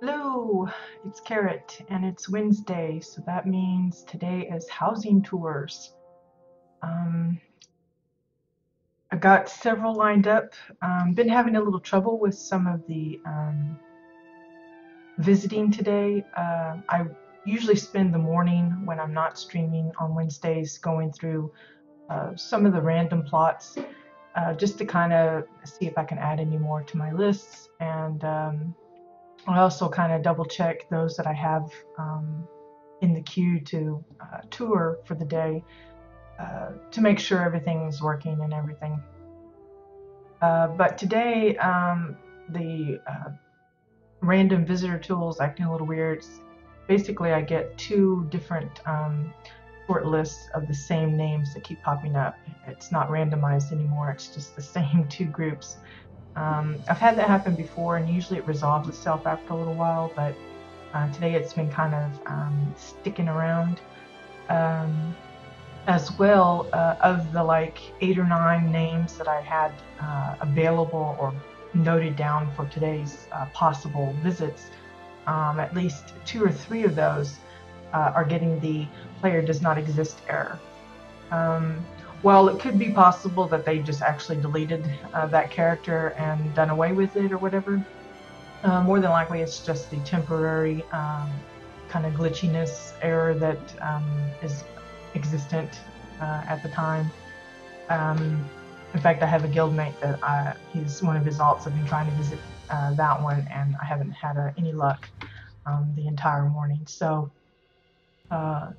Hello, it's Carrot and it's Wednesday, so that means today is housing tours. Um, I got several lined up. Been having a little trouble with some of the visiting today. I usually spend the morning when I'm not streaming on Wednesdays going through some of the random plots just to kind of see if I can add any more to my lists, and I also kind of double check those that I have in the queue to tour for the day to make sure everything's working and everything. But today, the random visitor tool is acting a little weird. Basically, I get two different short lists of the same names that keep popping up. It's not randomized anymore, it's just the same two groups. I've had that happen before, and usually it resolves itself after a little while, but today it's been kind of sticking around. Um, as well, of the like 8 or 9 names that I had available or noted down for today's possible visits, at least 2 or 3 of those are getting the player does not exist error. Um, well, it could be possible that they just actually deleted that character and done away with it or whatever. More than likely, it's just the temporary kind of glitchiness error that is existent at the time. Um, in fact, I have a guildmate that he's one of his alts. I've been trying to visit that one, and I haven't had any luck the entire morning. So uh,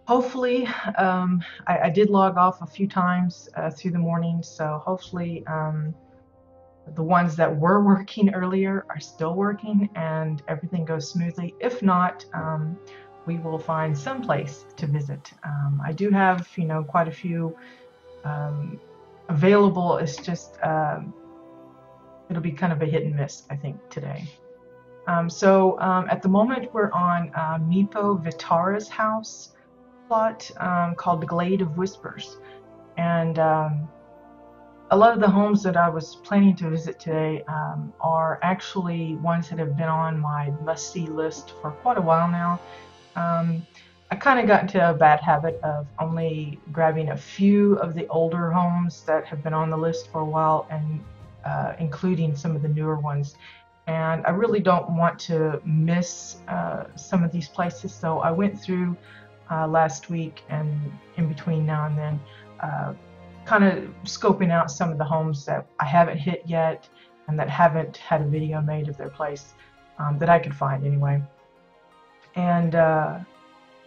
hopefully, I did log off a few times through the morning. So hopefully, the ones that were working earlier are still working and everything goes smoothly. If not, we will find some place to visit. I do have, quite a few available. It's just it'll be kind of a hit and miss, I think, today. So at the moment, we're on Meepo Vitara's house plot called the Glade of Whispers, and a lot of the homes that I was planning to visit today are actually ones that have been on my must-see list for quite a while now. I kind of got into a bad habit of only grabbing a few of the older homes that have been on the list for a while and including some of the newer ones. And I really don't want to miss some of these places, so I went through last week and in between now and then kind of scoping out some of the homes that I haven't hit yet and that haven't had a video made of their place that I could find anyway. And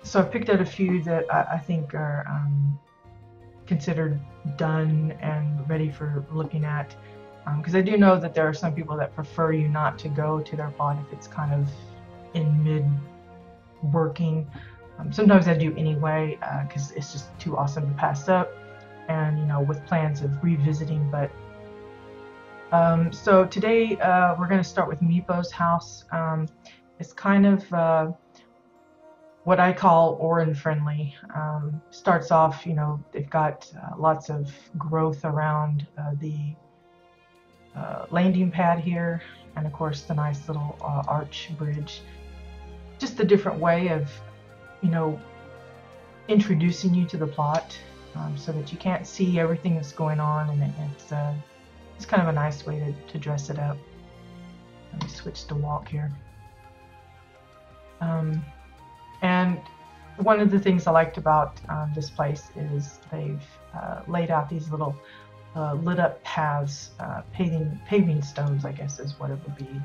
so I picked out a few that I think are considered done and ready for looking at. Because I do know that there are some people that prefer you not to go to their plot if it's kind of in mid working. Sometimes I do anyway because it's just too awesome to pass up, and with plans of revisiting. But so today we're going to start with Meepo's house. It's kind of what I call Orin friendly. Starts off, they've got lots of growth around the landing pad here, and of course the nice little arch bridge. Just a different way of, introducing you to the plot so that you can't see everything that's going on, and it's kind of a nice way to dress it up. Let me switch to walk here. And one of the things I liked about this place is they've laid out these little lit up paths, paving stones, I guess is what it would be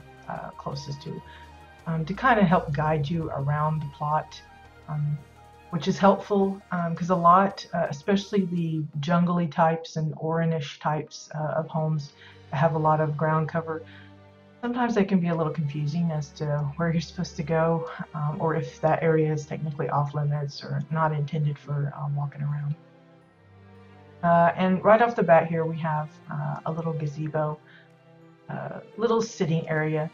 closest to kind of help guide you around the plot, which is helpful because a lot, especially the jungly types and Orinish types of homes, have a lot of ground cover. Sometimes they can be a little confusing as to where you're supposed to go, or if that area is technically off limits or not intended for walking around. And right off the bat here we have a little gazebo, little sitting area.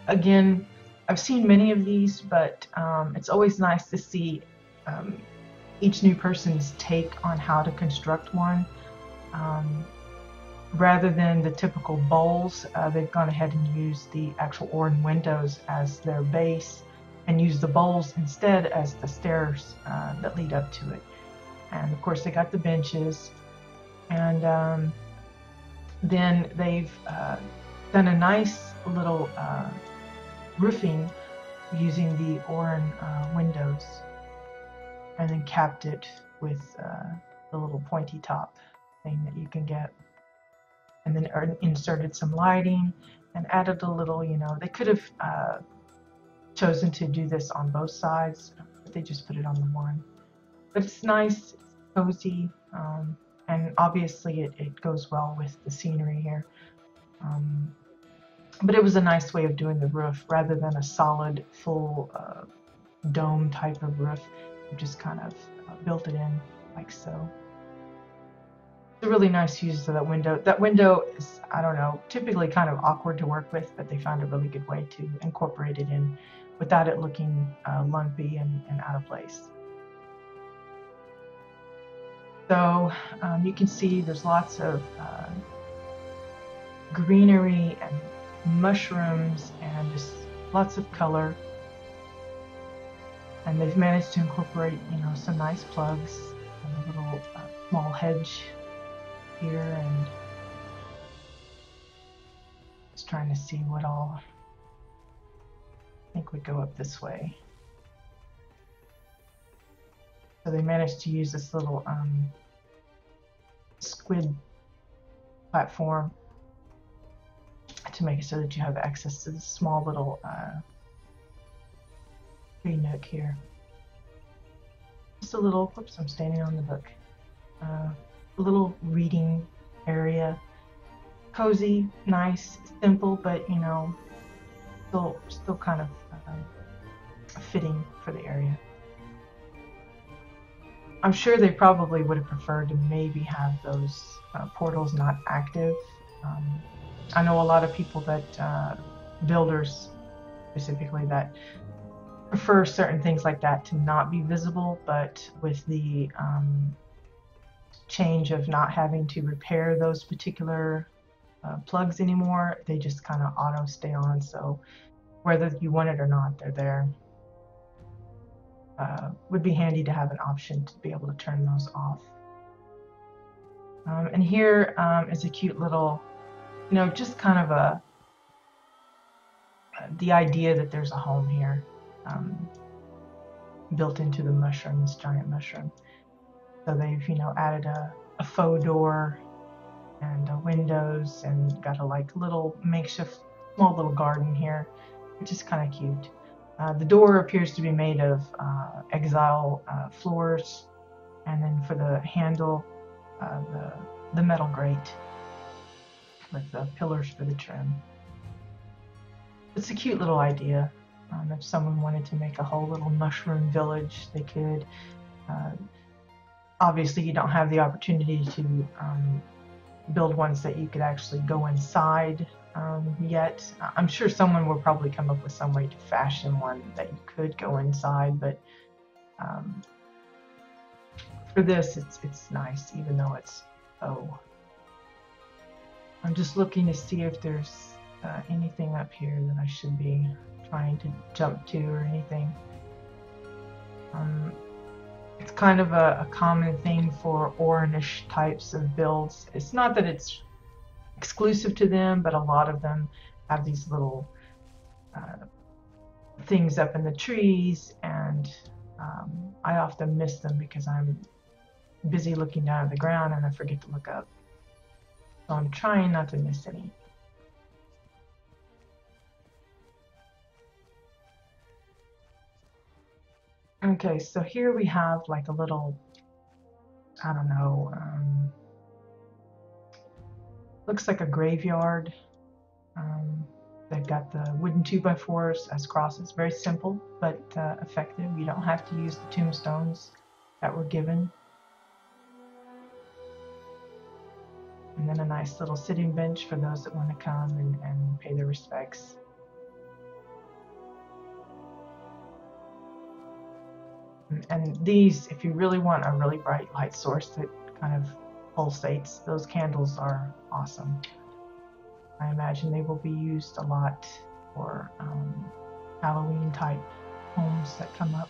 Again, I've seen many of these, but it's always nice to see each new person's take on how to construct one. rather than the typical bowls, they've gone ahead and used the actual Oran windows as their base and used the bowls instead as the stairs that lead up to it. And of course they got the benches, and then they've done a nice little roofing using the Oran windows, and then capped it with the little pointy top thing that you can get, and then inserted some lighting and added a little, they could have chosen to do this on both sides, but they just put it on the one. But it's nice, it's cozy, and obviously it goes well with the scenery here. But it was a nice way of doing the roof rather than a solid, full dome type of roof. We just kind of built it in like so. It's a really nice use of that window. That window is, I don't know, typically kind of awkward to work with, but they found a really good way to incorporate it in without it looking lumpy and out of place. So you can see there's lots of greenery and mushrooms and just lots of color, and they've managed to incorporate some nice plugs and a little small hedge here, and just trying to see what all I think would go up this way. So they managed to use this little squid platform to make it so that you have access to this small little tree nook here. Just a little, whoops, I'm standing on the book. A little reading area. Cozy, nice, simple, but still kind of fitting for the area. I'm sure they probably would have preferred to maybe have those portals not active. I know a lot of people that, builders specifically, that prefer certain things like that to not be visible, but with the change of not having to repair those particular plugs anymore, they just kind of auto stay on, so whether you want it or not, they're there. Would be handy to have an option to be able to turn those off. And here is a cute little, just kind of the idea that there's a home here built into the mushroom, this giant mushroom. So they've, added a faux door and windows, and got a little makeshift small little garden here, which is kind of cute. The door appears to be made of Exile floors, and then for the handle, the metal grate with the pillars for the trim. It's a cute little idea. If someone wanted to make a whole little mushroom village, they could. Obviously, you don't have the opportunity to build ones that you could actually go inside yet. I'm sure someone will probably come up with some way to fashion one that you could go inside, but for this, it's nice, even though it's I'm just looking to see if there's anything up here that I should be trying to jump to or anything. It's kind of a common thing for Oranish types of builds. It's not that it's exclusive to them, but a lot of them have these little things up in the trees, and I often miss them because I'm busy looking down at the ground and I forget to look up. So I'm trying not to miss any. Okay, so here we have like a little, I don't know, looks like a graveyard. They've got the wooden 2x4s as crosses. Very simple, but effective. You don't have to use the tombstones that were given. And then a nice little sitting bench for those that want to come and pay their respects. And these, if you really want a really bright light source that kind of pulsates. Those candles are awesome. I imagine they will be used a lot for Halloween type homes that come up.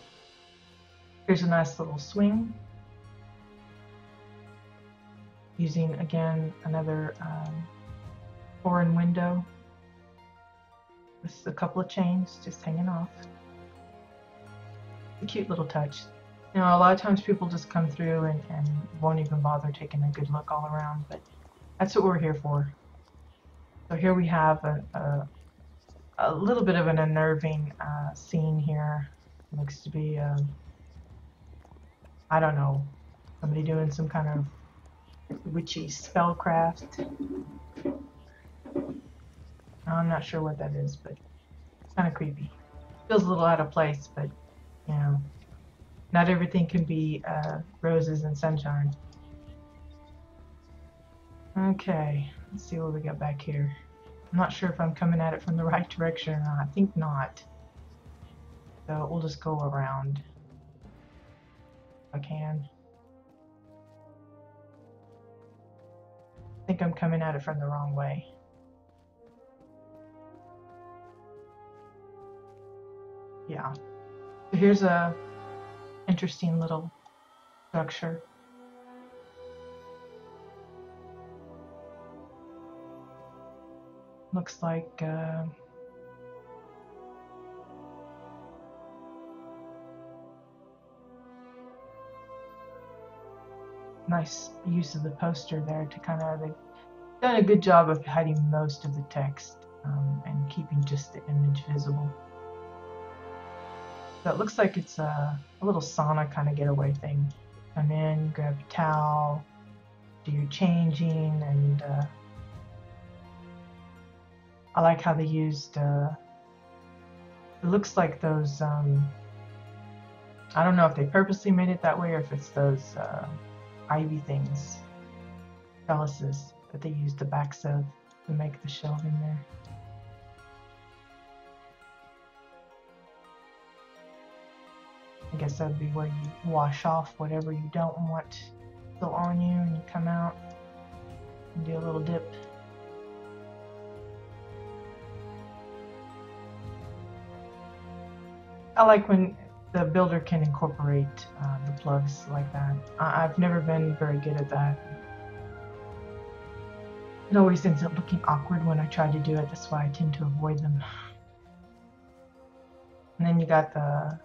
Here's a nice little swing. Using again another foreign window. This is a couple of chains just hanging off. A cute little touch. You know, a lot of times people just come through and won't even bother taking a good look all around, but that's what we're here for. So here we have a little bit of an unnerving scene here. Looks to be, I don't know, somebody doing some kind of witchy spellcraft. I'm not sure what that is, but it's kind of creepy. Feels a little out of place, but you know, not everything can be roses and sunshine. Okay, let's see what we got back here. I'm not sure if I'm coming at it from the right direction or not. I think not. So we'll just go around if I can. I think I'm coming at it from the wrong way. Yeah. So here's a interesting little structure. Looks like nice use of the poster there to kind of, they've done a good job of hiding most of the text and keeping just the image visible. So it looks like it's a little sauna kind of getaway thing. Come in, grab a towel, do your changing, and I like how they used, it looks like those, I don't know if they purposely made it that way or if it's those ivy things, trellises that they used the backs of to make the shelving there. I guess that would be where you wash off whatever you don't want still on you and you come out and do a little dip. I like when the builder can incorporate the plugs like that. I've never been very good at that. It always ends up looking awkward when I try to do it. That's why I tend to avoid them. And then you got the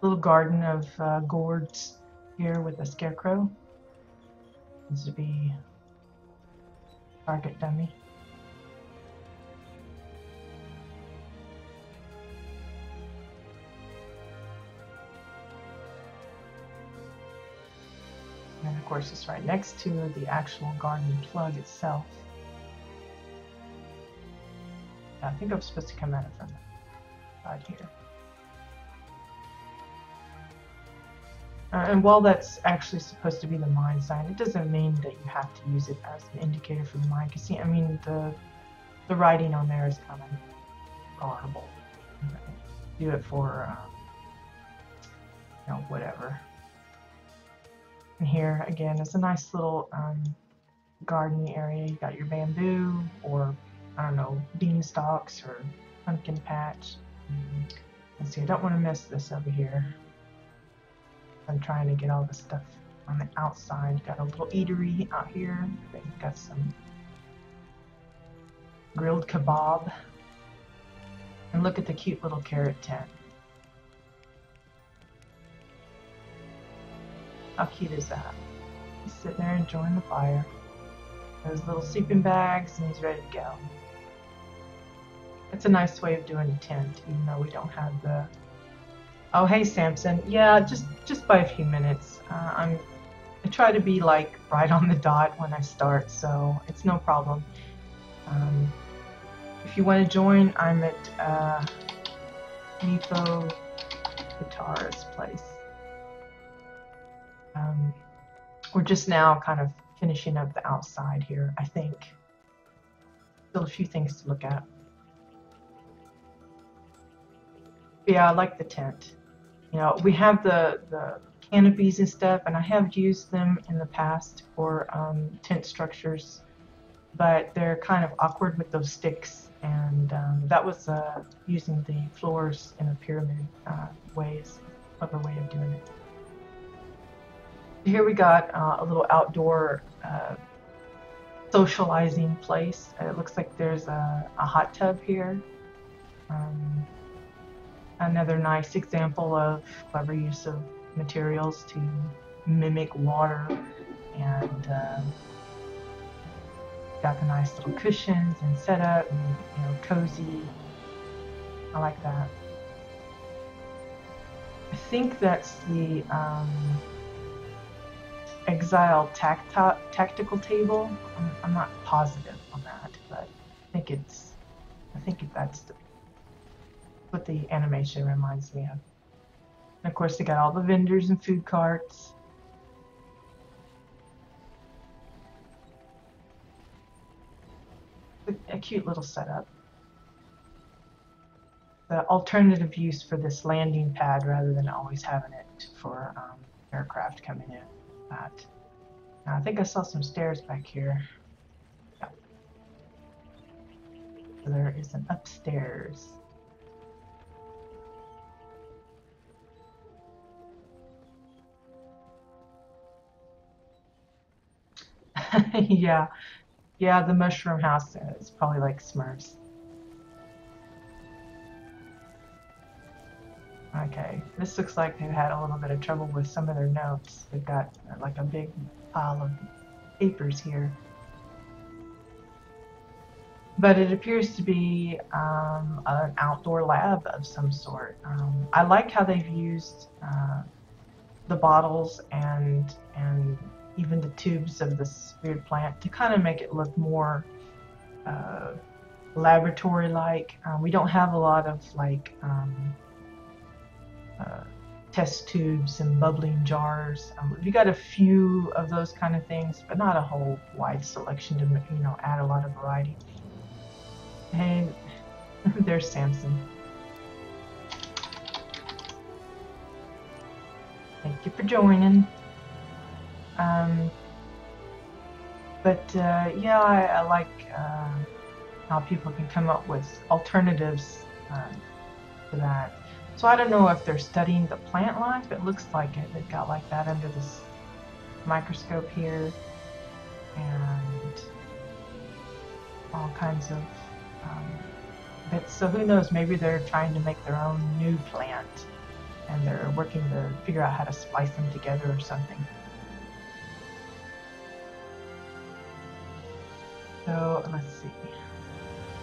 little garden of gourds here with a scarecrow. Needs to be target dummy. And of course it's right next to the actual garden plug itself. I think I'm supposed to come at it from the side here. And while that's actually supposed to be the mine sign, it doesn't mean that you have to use it as an indicator for the mine. Because see, I mean, the writing on there is kind of garbled. Do it for, you know, whatever. And here again is a nice little garden area. You got your bamboo, or I don't know, bean stalks or pumpkin patch. Let's see, I don't want to miss this over here. I'm trying to get all the stuff on the outside. Got a little eatery out here. They've got some grilled kebab. And look at the cute little carrot tent. How cute is that? He's sitting there enjoying the fire. Those little sleeping bags, and he's ready to go. It's a nice way of doing a tent, even though we don't have the... Oh, hey, Samson. Yeah, just by a few minutes. I try to be like right on the dot when I start, so it's no problem. If you want to join, I'm at Nico Guitar's place. We're just now kind of finishing up the outside here, I think. Still a few things to look at. Yeah, I like the tent. You know, we have the canopies and stuff, and I have used them in the past for tent structures, but they're kind of awkward with those sticks, and that was using the floors in a pyramid ways, clever way of doing it. Here we got a little outdoor socializing place. It looks like there's a hot tub here. Another nice example of clever use of materials to mimic water, and got the nice little cushions and setup, and cozy. I like that. I think that's the Exile tactical table. I'm not positive on that, but I think that's what the animation reminds me of. And of course, they got all the vendors and food carts. A cute little setup. The alternative use for this landing pad, rather than always having it for aircraft coming in. Now, I think I saw some stairs back here. Yep. So there is an upstairs. Yeah, the mushroom house is probably like Smurfs. Okay, this looks like they've had a little bit of trouble with some of their notes. They've got like a big pile of papers here. But it appears to be an outdoor lab of some sort. I like how they've used the bottles and even the tubes of this weird plant to kind of make it look more laboratory-like. We don't have a lot of like test tubes and bubbling jars. We got a few of those kind of things, but not a whole wide selection to add a lot of variety. Hey, there's Samson. Thank you for joining. Yeah, I like how people can come up with alternatives to that. So I don't know if they're studying the plant life. It looks like it. They've got like that under this microscope here, and all kinds of bits. So who knows? Maybe they're trying to make their own new plant, and they're working to figure out how to splice them together or something. So let's see.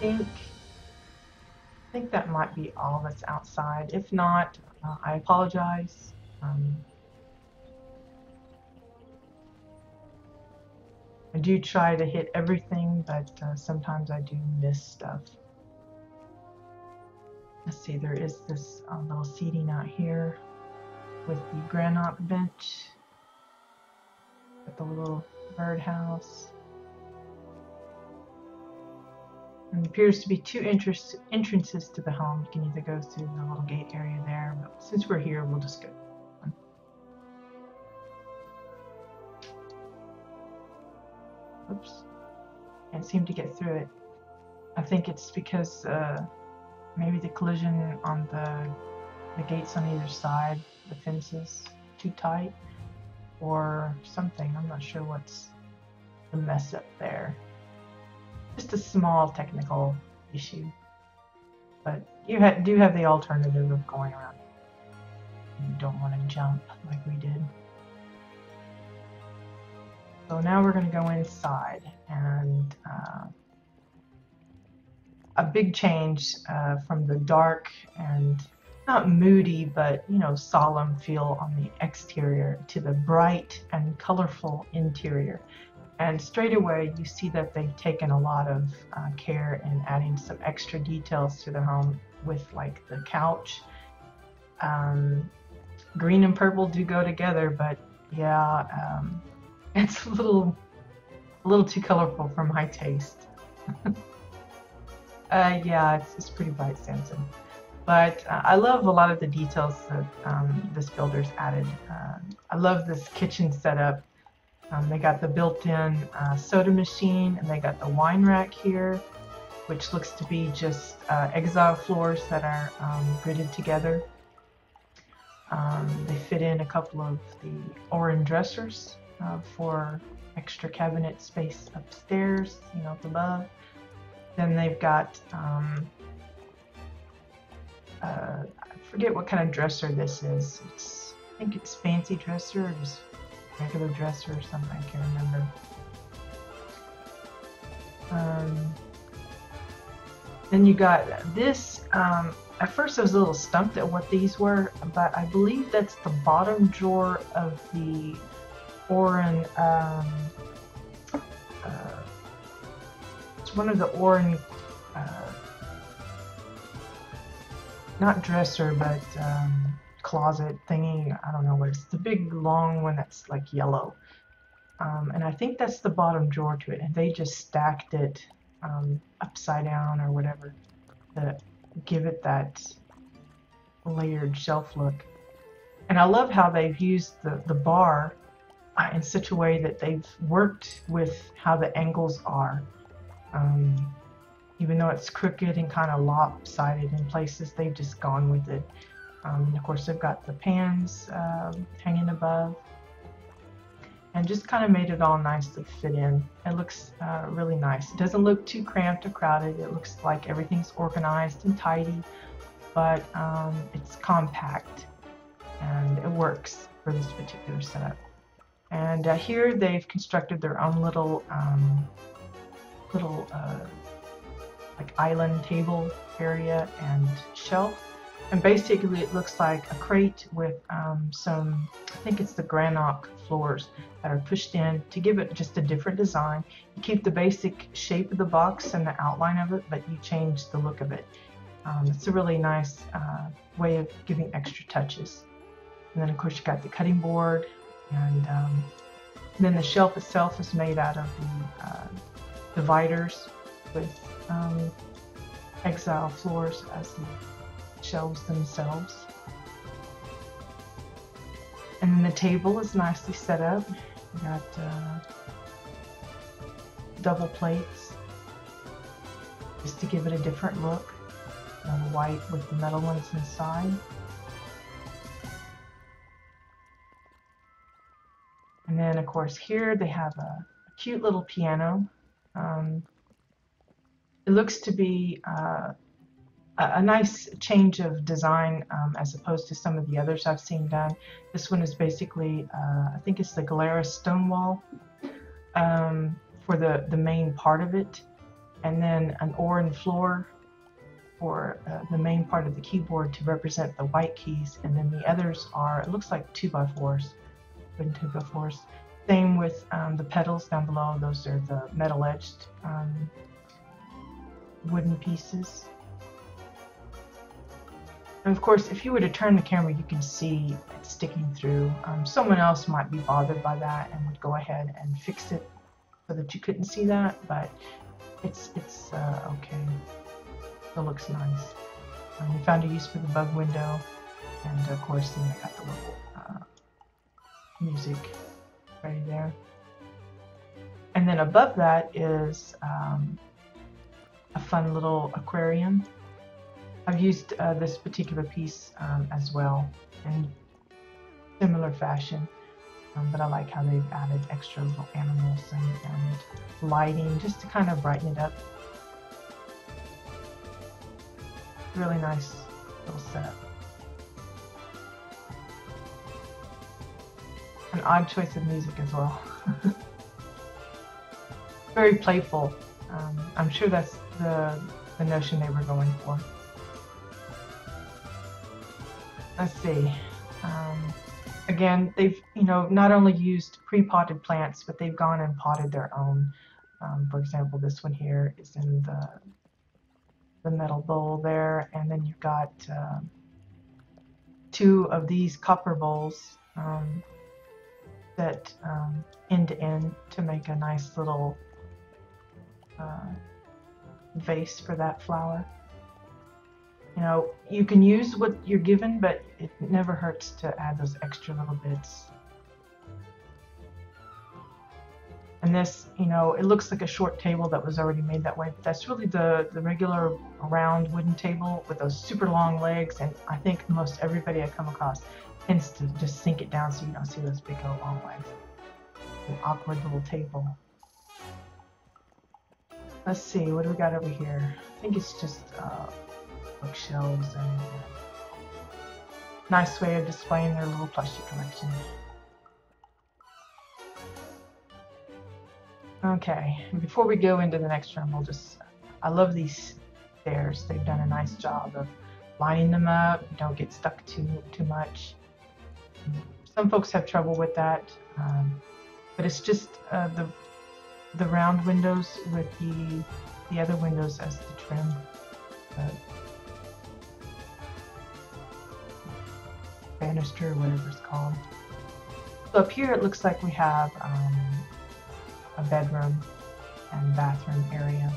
I think that might be all that's outside. If not, I apologize. I do try to hit everything, but sometimes I do miss stuff. Let's see, there is this little seating out here with the granite bench, with the little birdhouse. And there appears to be two entrances to the home. You can either go through the little gate area there, but since we're here, we'll just go. Oops. Can't seem to get through it. I think it's because maybe the collision on the gates on either side, the fences too tight, or something. I'm not sure what's the mess up there. Just a small technical issue, but you do have the alternative of going around. You don't want to jump like we did. So now we're going to go inside, and a big change from the dark and not moody, but solemn feel on the exterior to the bright and colorful interior. And straight away, you see that they've taken a lot of care in adding some extra details to the home with like the couch. Green and purple do go together, but yeah, it's a little too colorful for my taste. Yeah, it's pretty bright, Samson. But I love a lot of the details that this builder's added. I love this kitchen setup. They got the built-in soda machine, and they got the wine rack here, which looks to be just Exile floors that are gridded together. They fit in a couple of the orange dressers for extra cabinet space upstairs, you know, above. Then they've got, I forget what kind of dresser this is. I think it's fancy dresser or just regular dresser or something, I can't remember. Then you got this. At first I was a little stumped at what these were, but I believe that's the bottom drawer of the Oran, it's one of the Oran, not dresser, but closet thingy. I don't know what it's. The big long one that's like yellow. And I think that's the bottom drawer to it, and they just stacked it upside down or whatever to give it that layered shelf look. And I love how they've used the bar in such a way that they've worked with how the angles are. Even though it's crooked and kind of lopsided in places, they've just gone with it. And of course they've got the pans hanging above, and just kind of made it all nice to fit in. It looks really nice. It doesn't look too cramped or crowded. It looks like everything's organized and tidy, but it's compact and it works for this particular setup. And here they've constructed their own little like island table area and shelf. And basically it looks like a crate with some, I think it's the granite floors that are pushed in to give it just a different design. You keep the basic shape of the box and the outline of it, but you change the look of it. It's a really nice way of giving extra touches. And then of course you got the cutting board, and then the shelf itself is made out of the dividers with Exile floors as the shelves themselves. And then the table is nicely set up. We got double plates just to give it a different look. The white with the metal ones inside. And then of course here they have a cute little piano. It looks to be a nice change of design as opposed to some of the others I've seen done. This one is basically, I think it's the Glarus stone wall for the main part of it, and then an Oran floor for the main part of the keyboard to represent the white keys, and then the others are, it looks like 2x4s, wooden 2x4s. Same with the pedals down below. Those are the metal edged wooden pieces. And of course, if you were to turn the camera, you can see it sticking through. Someone else might be bothered by that and would go ahead and fix it so that you couldn't see that, but it's okay. It looks nice. We found a use for the bug window, and of course, then I got the little music right there. And then above that is a fun little aquarium. I've used this particular piece as well in similar fashion, but I like how they've added extra little animals and lighting just to kind of brighten it up. Really nice little setup. An odd choice of music as well. Very playful. I'm sure that's the notion they were going for. Let's see. Again, they've not only used pre-potted plants, but they've gone and potted their own. For example, this one here is in the metal bowl there, and then you've got two of these copper bowls set end to end to make a nice little vase for that flower. You know, you can use what you're given, but it never hurts to add those extra little bits. And this, you know, it looks like a short table that was already made that way, but that's really the regular round wooden table with those super long legs. And I think most everybody I come across tends to just sink it down so you don't see those big old long legs. An awkward little table. Let's see, what do we got over here? I think it's just bookshelves and nice way of displaying their little plushie collection. Okay, before we go into the next room, we'll just, I love these stairs. They've done a nice job of lining them up. You don't get stuck too much. Some folks have trouble with that, but it's just the round windows with the other windows as the trim. Banister or whatever it's called. So up here it looks like we have a bedroom and bathroom area.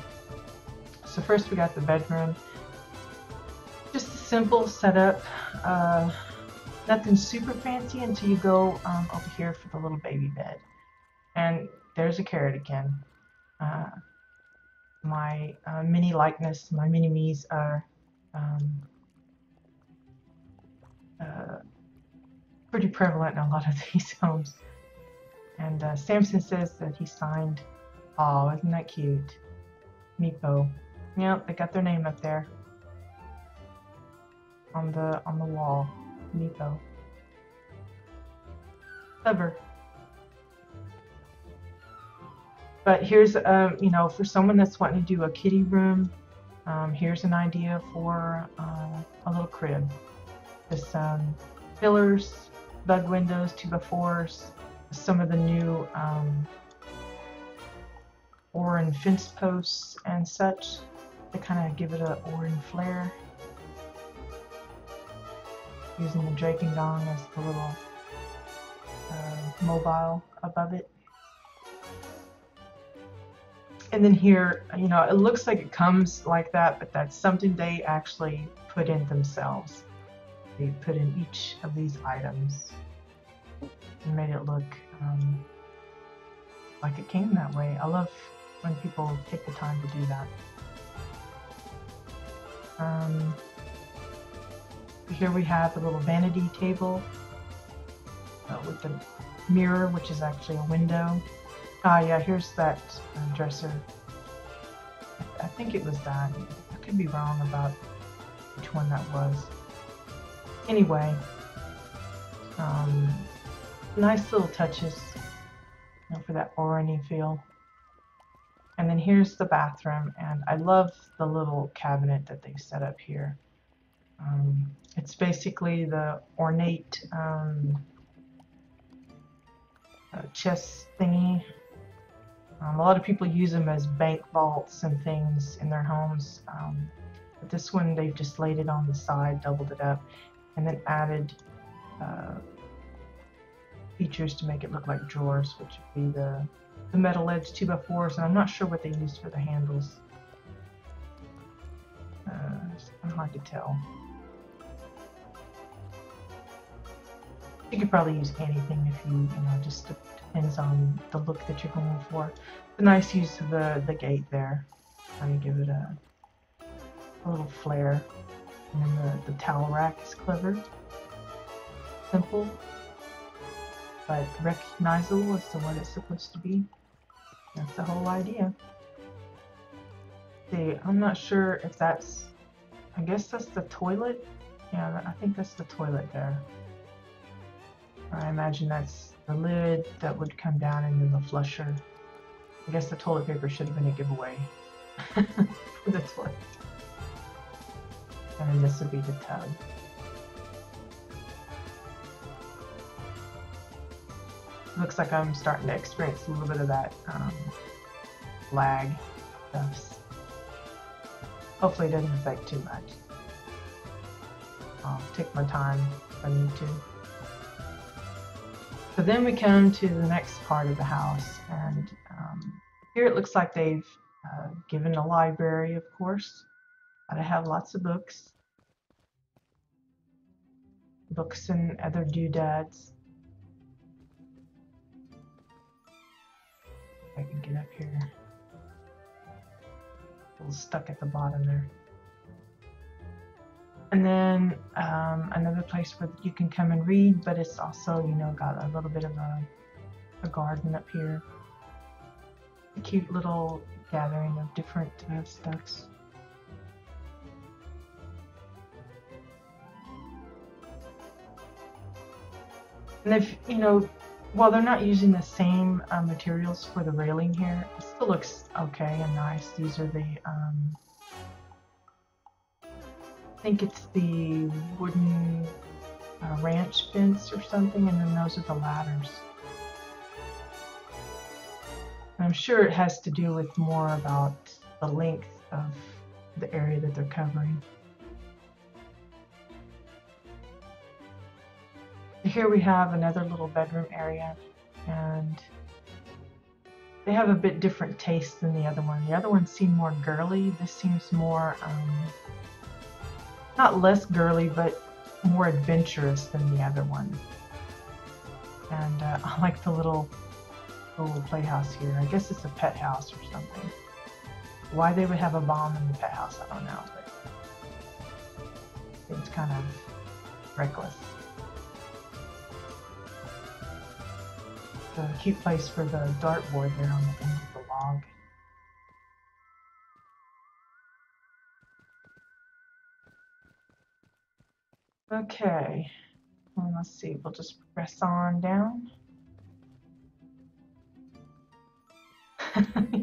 So first we got the bedroom. Just a simple setup. Nothing super fancy until you go over here for the little baby bed. And there's a carrot again. My mini likeness, my mini-me's are pretty prevalent in a lot of these homes. And Samson says that he signed, oh, isn't that cute? Meepo. Yep, they got their name up there on the wall. Meepo. Clever. But here's you know, for someone that's wanting to do a kitty room, here's an idea for a little crib. Just pillars, bug windows, 2x4s, some of the new Oran fence posts and such to kind of give it a Oran flair. Using the draping gong as the little mobile above it. And then here, you know, it looks like it comes like that, but that's something they actually put in themselves. They put in each of these items and made it look like it came that way. I love when people take the time to do that. Here we have a little vanity table with the mirror, which is actually a window. Yeah, here's that dresser. I think it was that. I could be wrong about which one that was. Anyway, nice little touches, you know, for that Oran-y feel. And then here's the bathroom, and I love the little cabinet that they set up here. It's basically the ornate chest thingy. A lot of people use them as bank vaults and things in their homes, but this one they've just laid it on the side, doubled it up, and then added features to make it look like drawers, which would be the metal edge 2x4s, and I'm not sure what they used for the handles. It's kind of hard to tell. You could probably use anything if you know, just depends on the look that you're going for. The nice use of the gate there, kind of give it a little flair. And then the towel rack is clever, simple, but recognizable as to what it's supposed to be. That's the whole idea. See, I'm not sure if that's, I guess that's the toilet. Yeah, I think that's the toilet there. I imagine that's the lid that would come down and then the flusher. I guess the toilet paper should have been a giveaway for the toilet. And then this would be the tub. Looks like I'm starting to experience a little bit of that lag stuff. Hopefully it doesn't affect too much. I'll take my time if I need to. So then we come to the next part of the house, and here it looks like they've given a library, of course. Gotta have lots of books. books and other doodads. If I can get up here. A little stuck at the bottom there. And then another place where you can come and read, but it's also, you know, got a little bit of a garden up here. A cute little gathering of different stuffs. And if, you know, while they're not using the same materials for the railing here, it still looks okay and nice. These are the, I think it's the wooden ranch fence or something, and then those are the ladders. And I'm sure it has to do with more about the length of the area that they're covering. Here we have another little bedroom area, and they have a bit different taste than the other one. The other one seemed more girly. This seems more, not less girly, but more adventurous than the other one. And I like the little playhouse here. I guess it's a pet house or something. Why they would have a bomb in the pet house, I don't know, but it's kind of reckless. A cute place for the dartboard there on the end of the log. Okay, well, let's see, we'll just press on down.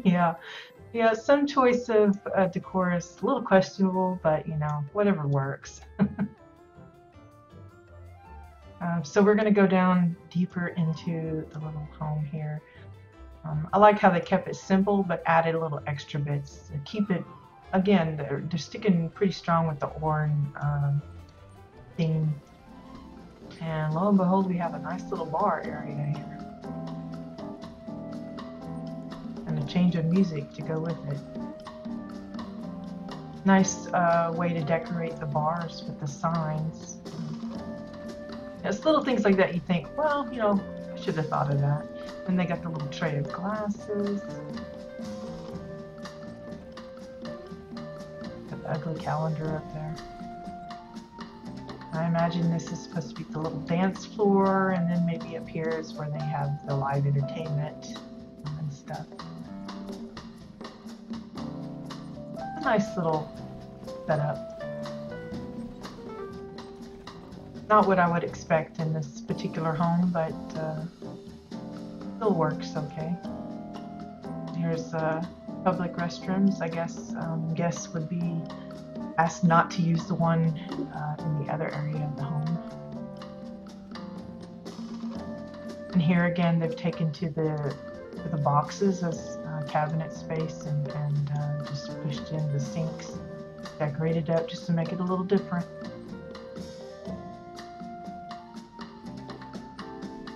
Yeah, some choice of decor is a little questionable, but you know, whatever works. So we're going to go down deeper into the little home here. I like how they kept it simple, but added a little extra bits to keep it, again, they're sticking pretty strong with the Orin theme. And lo and behold, we have a nice little bar area here. And a change of music to go with it. Nice way to decorate the bars with the signs. It's little things like that you think, well, you know, I should have thought of that. And they got the little tray of glasses. Got the ugly calendar up there. I imagine this is supposed to be the little dance floor, and then maybe up here is where they have the live entertainment and stuff. A nice little setup. Not what I would expect in this particular home, but still works okay. Here's public restrooms. I guess guests would be asked not to use the one in the other area of the home. And here again, they've taken to the boxes as cabinet space and just pushed in the sinks, decorated up just to make it a little different.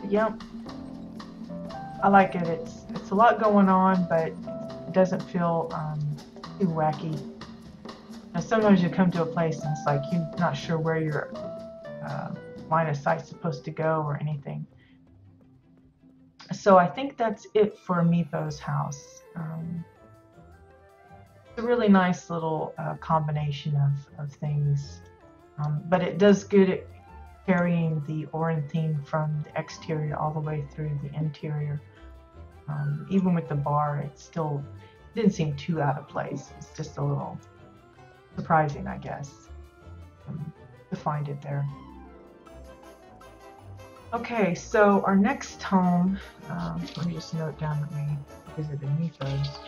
Yep, I like it. It's a lot going on, but it doesn't feel too wacky. Now, sometimes you come to a place and it's like you're not sure where your line of sight's supposed to go or anything. So I think that's it for Meepo's house. It's a really nice little combination of things, but it does good at carrying the Orin theme from the exterior all the way through the interior. Even with the bar, it still didn't seem too out of place. It's just a little surprising, I guess, to find it there. Okay, so our next home, let me just note down that we visited Meepo's.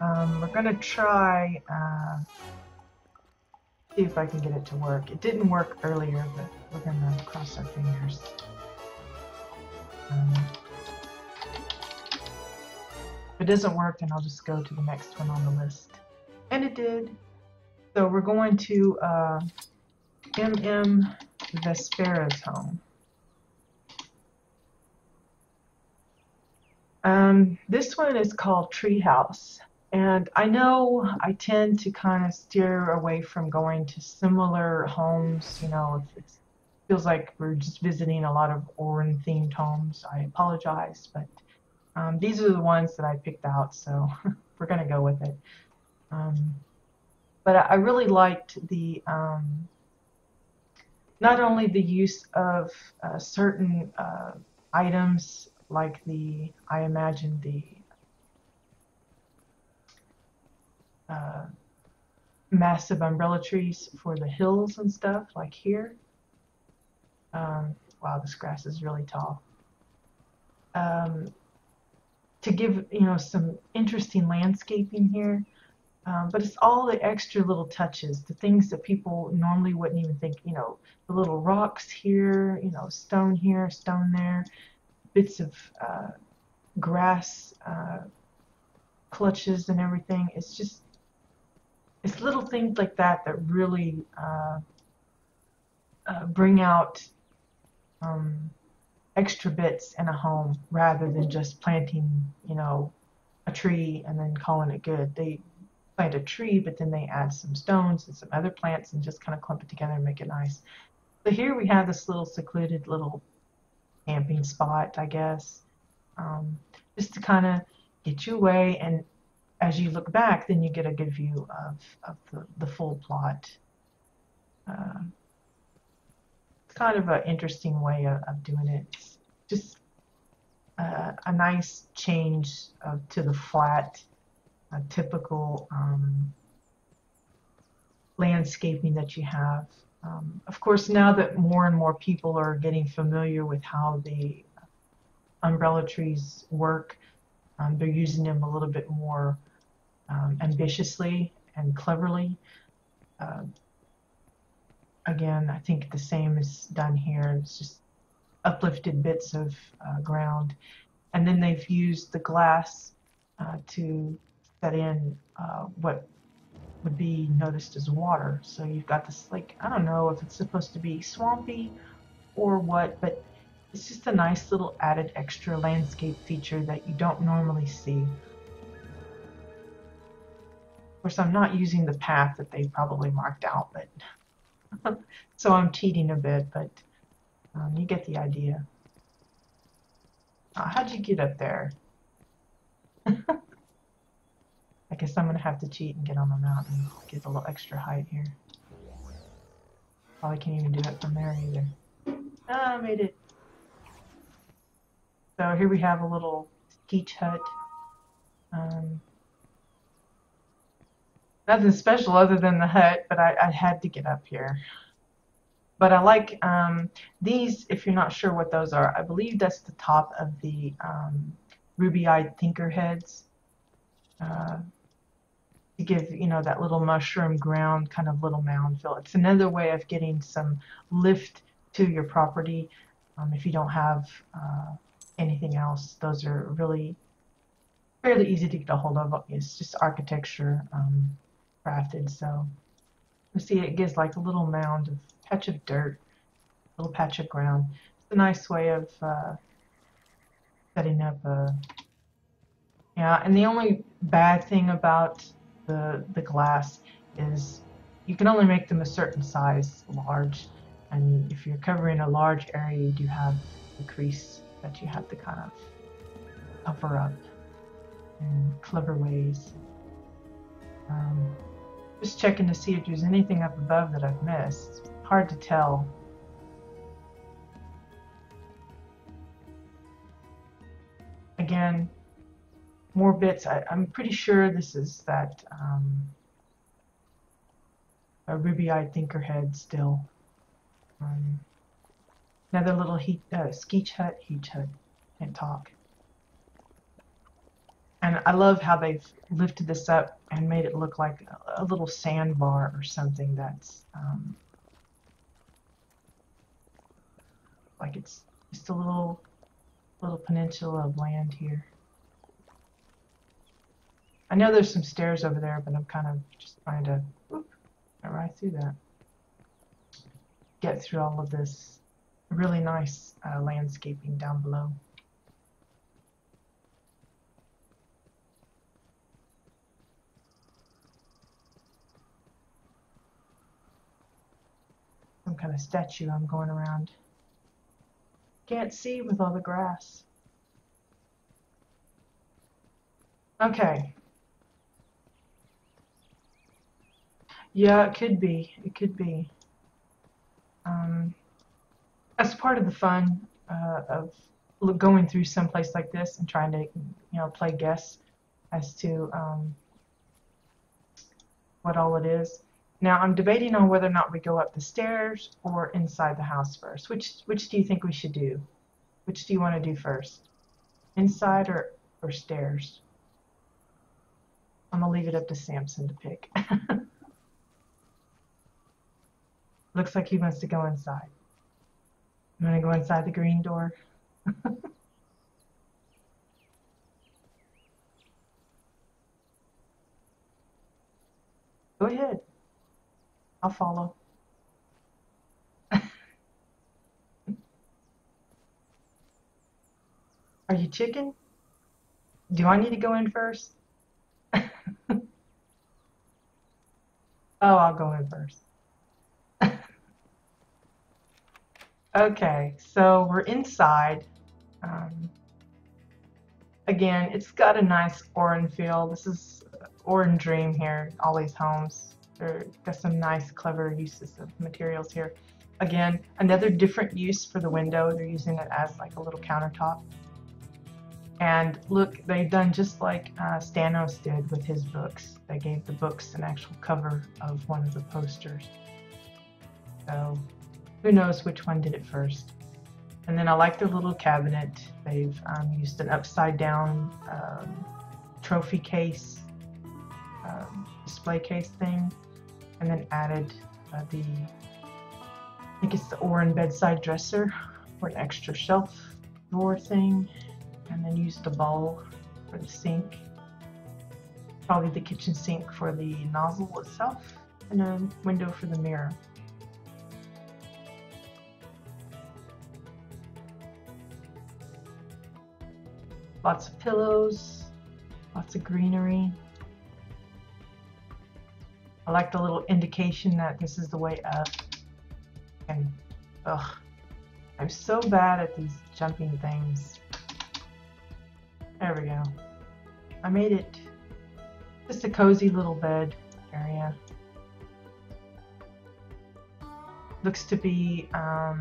We're going to try, see if I can get it to work. It didn't work earlier, but we're going to cross our fingers. If it doesn't work, then I'll just go to the next one on the list. And it did. So we're going to M.M. Vespera's home. This one is called Treehouse. And I know I tend to kind of steer away from going to similar homes, you know, if feels like we're just visiting a lot of Orin themed homes. I apologize, but these are the ones that I picked out, so we're gonna go with it. But I really liked the not only the use of certain items like I imagine the massive umbrella trees for the hills and stuff, like here. Wow, this grass is really tall. To give, some interesting landscaping here. But it's all the extra little touches, the things that people normally wouldn't even think, the little rocks here, stone here, stone there, bits of grass clutches and everything. It's little things like that that really bring out extra bits in a home rather than just planting, a tree and then calling it good. They plant a tree, but then they add some stones and some other plants and just kind of clump it together and make it nice. So here we have this little secluded little camping spot, I guess, just to kind of get you away. And as you look back, then you get a good view of the full plot. It's kind of an interesting way of doing it. It's just a nice change to the flat, typical landscaping that you have. Of course, now that more and more people are getting familiar with how the umbrella trees work, they're using them a little bit more ambitiously and cleverly. Again, I think the same is done here. It's just uplifted bits of ground. And then they've used the glass to set in what would be noticed as water. So you've got this, like, I don't know if it's supposed to be swampy or what, but it's just a nice little added extra landscape feature that you don't normally see. Of course, I'm not using the path that they probably marked out, but so I'm cheating a bit, but you get the idea. How'd you get up there? I guess I'm going to have to cheat and get on the mountain, get a little extra height here. Probably can't even do it from there either. Ah, I made it. So here we have a little beach hut. Nothing special other than the hut, but I had to get up here. But I like these, if you're not sure what those are, I believe that's the top of the ruby-eyed thinkerheads. To give, that little mushroom ground kind of little mound feel. It's another way of getting some lift to your property. If you don't have anything else, those are really fairly easy to get a hold of. It's just architecture crafted. So you see it gives like a little mound of patch of dirt, a little patch of ground. It's a nice way of setting up yeah. And the only bad thing about the glass is you can only make them a certain size large, and if you're covering a large area, you do have the crease that you have to kind of cover up in clever ways. Just checking to see if there's anything up above that I've missed. Hard to tell. Again, more bits. I'm pretty sure this is that a ruby-eyed thinkerhead still. Another little skeech hut, can't talk. And I love how they've lifted this up and made it look like a little sandbar or something that's like it's just a little peninsula of land here. I know there's some stairs over there, but I'm kind of just trying to get right through that. Get through all of this really nice landscaping down below. some kind of statue I'm going around. Can't see with all the grass. Okay. Yeah, it could be. It could be. That's part of the fun of going through some place like this and trying to, play guess as to what all it is. Now I'm debating on whether or not we go up the stairs or inside the house first. Which do you think we should do? Which do you want to do first? Inside or stairs? I'm gonna leave it up to Samson to pick. Looks like he wants to go inside. I'm gonna go inside the green door. Go ahead. I'll follow. Are you chicken? Do I need to go in first? Oh, I'll go in first. Okay, so we're inside. Again, it's got a nice Oran feel. This is Oran Dream here, all these homes. They've got some nice, clever uses of materials here. Again, another different use for the window. They're using it as like a little countertop. And look, they've done just like Stanos did with his books. They gave the books an actual cover of one of the posters. So who knows which one did it first. And then I like their little cabinet. They've used an upside down trophy case, display case thing, and then added I think it's the Oran bedside dresser for an extra shelf drawer thing, and then used a bowl for the sink, probably the kitchen sink for the nozzle itself, and a window for the mirror. Lots of pillows, lots of greenery. I like the little indication that this is the way up. And, ugh, I'm so bad at these jumping things. There we go. I made it. Just a cozy little bed area. Looks to be a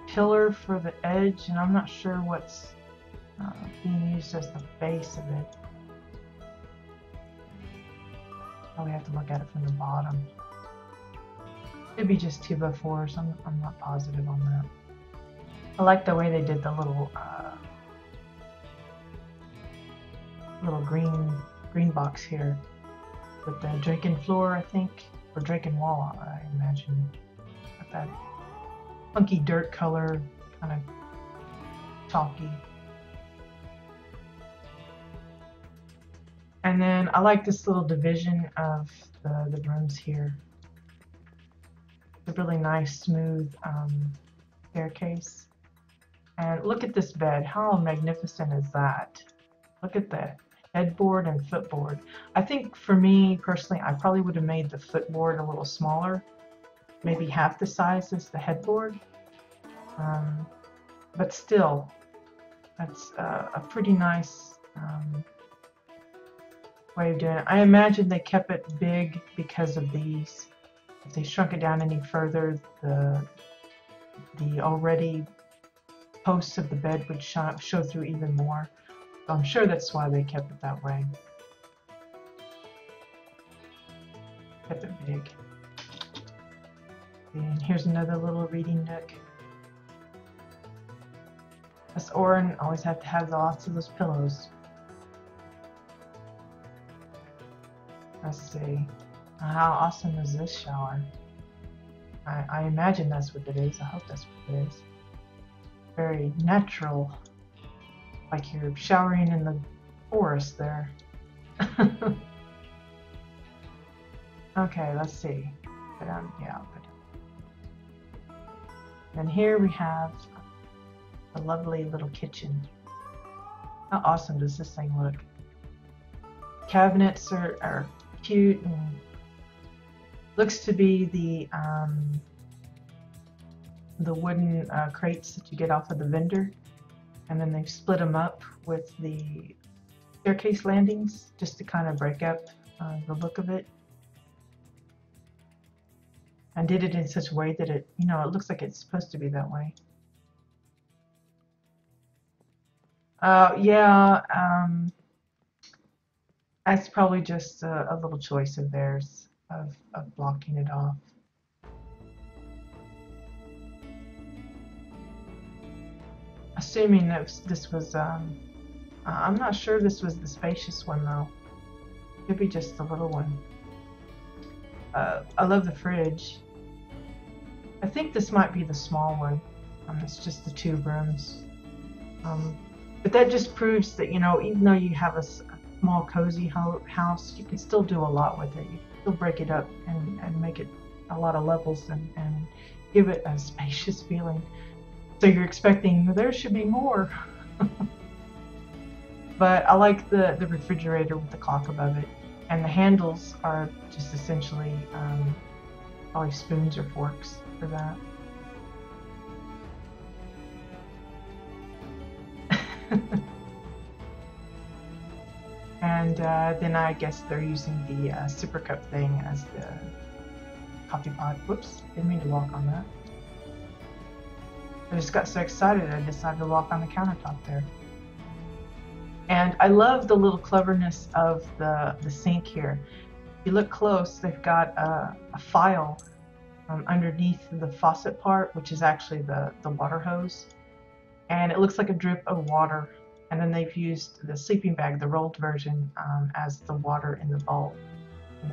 pillar for the edge, and I'm not sure what's being used as the base of it. Probably have to look at it from the bottom. Could be just 2x4s. I'm not positive on that. I like the way they did the little green box here with the Draken floor, I think, or Draken wall, I imagine. With that funky dirt color, kind of chalky. And then I like this little division of the rooms here. It's a really nice, smooth staircase. And look at this bed. How magnificent is that? Look at the headboard and footboard. I think for me personally, I probably would have made the footboard a little smaller, maybe half the size as the headboard. But still, that's a pretty nice way of doing it. I imagine they kept it big because of these. If they shrunk it down any further, the already posts of the bed would show through even more. So I'm sure that's why they kept it that way. Kept it big. And here's another little reading nook. Us Oran always have to have lots of those pillows. Let's see. How awesome is this shower? I imagine that's what it is. I hope that's what it is. Very natural. Like you're showering in the forest there. Okay, let's see. Yeah, I'll put it. And here we have a lovely little kitchen. How awesome does this thing look? Cabinets are cute, and Looks to be the wooden crates that you get off of the vendor, and then they've split them up with the staircase landings just to kind of break up the look of it, and did it in such a way that it, you know, it looks like it's supposed to be that way. Yeah, that's probably just a little choice of theirs of blocking it off. Assuming that this was, I'm not sure this was the spacious one though. Could be just the little one. I love the fridge. I think this might be the small one. It's just the 2 rooms. But that just proves that, you know, even though you have a small cozy house, you can still do a lot with it. You can still break it up and make it a lot of levels and give it a spacious feeling. So you're expecting there should be more. But I like the refrigerator with the clock above it. And the handles are just essentially probably spoons or forks for that. And then I guess they're using the super cup thing as the coffee pot. Whoops, didn't mean to walk on that. I just got so excited I decided to walk on the countertop there. And I love the little cleverness of the sink here. If you look close, they've got a file underneath the faucet part, which is actually the water hose. And it looks like a drip of water. And then they've used the sleeping bag, the rolled version, as the water in the bowl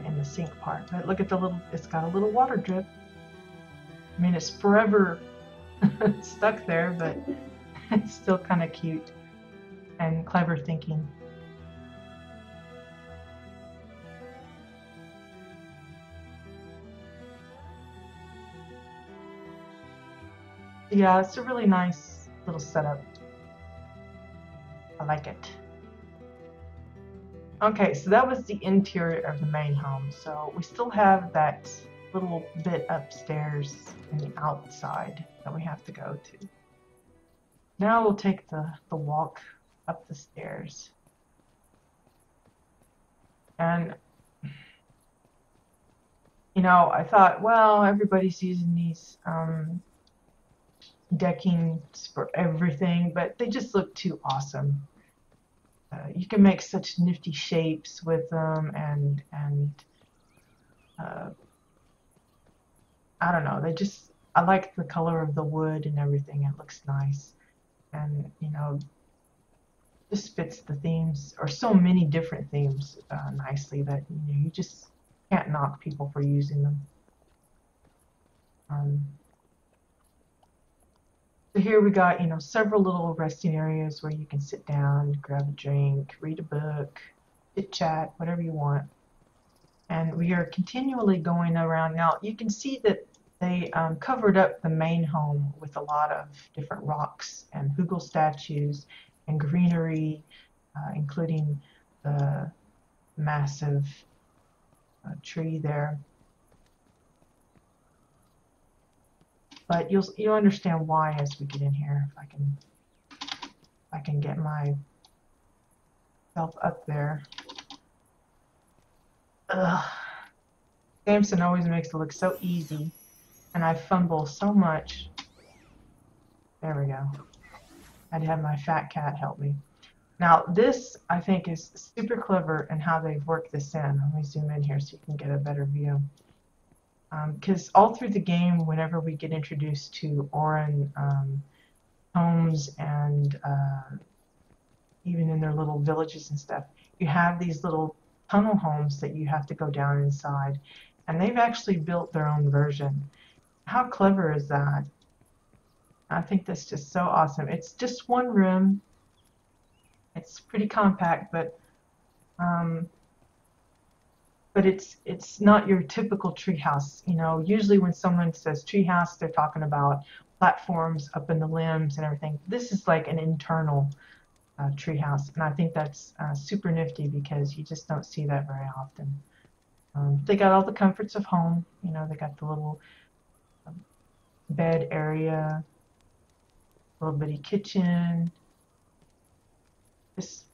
in the sink part. But look at the little, it's got a little water drip. I mean, it's forever stuck there, but it's still kind of cute and clever thinking. Yeah, it's a really nice little setup. I like it. Okay, so that was the interior of the main home. So we still have that little bit upstairs in the outside that we have to go to. Now we'll take the walk up the stairs. And, you know, I thought, well, everybody's using these deckings for everything, but they just look too awesome. You can make such nifty shapes with them, and I don't know, they just, I like the color of the wood and everything. It looks nice, and you know, just fits the themes, or so many different themes nicely that, you know, you just can't knock people for using them. So here we got, you know, several little resting areas where you can sit down, grab a drink, read a book, chit chat, whatever you want. And we are continually going around. Now you can see that they covered up the main home with a lot of different rocks and hugel statues and greenery, including the massive tree there. But you'll understand why as we get in here. If I can get myself up there. Ugh. Samson always makes it look so easy, and I fumble so much. There we go. I'd have my fat cat help me. Now this, I think, is super clever in how they've worked this in. Let me zoom in here so you can get a better view. Because all through the game, whenever we get introduced to Oran homes and even in their little villages and stuff, you have these little tunnel homes that you have to go down inside. And they've actually built their own version. How clever is that? I think that's just so awesome. It's just one room. It's pretty compact, but it's not your typical treehouse. You know, usually when someone says treehouse, they're talking about platforms up in the limbs and everything. This is like an internal treehouse, and I think that's super nifty because you just don't see that very often. They got all the comforts of home. You know, they got the little bed area, little bitty kitchen. Just,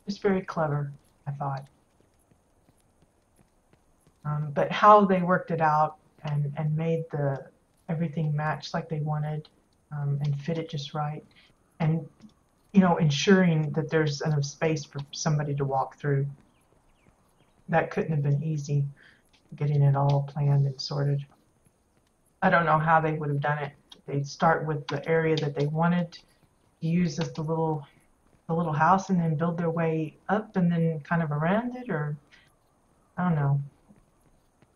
just very clever, I thought. But how they worked it out and made the everything match like they wanted, and fit it just right, and you know, ensuring that there's enough space for somebody to walk through. That couldn't have been easy, getting it all planned and sorted. I don't know how they would have done it. They'd start with the area that they wanted to use as the little house, and then build their way up and then kind of around it, or I don't know.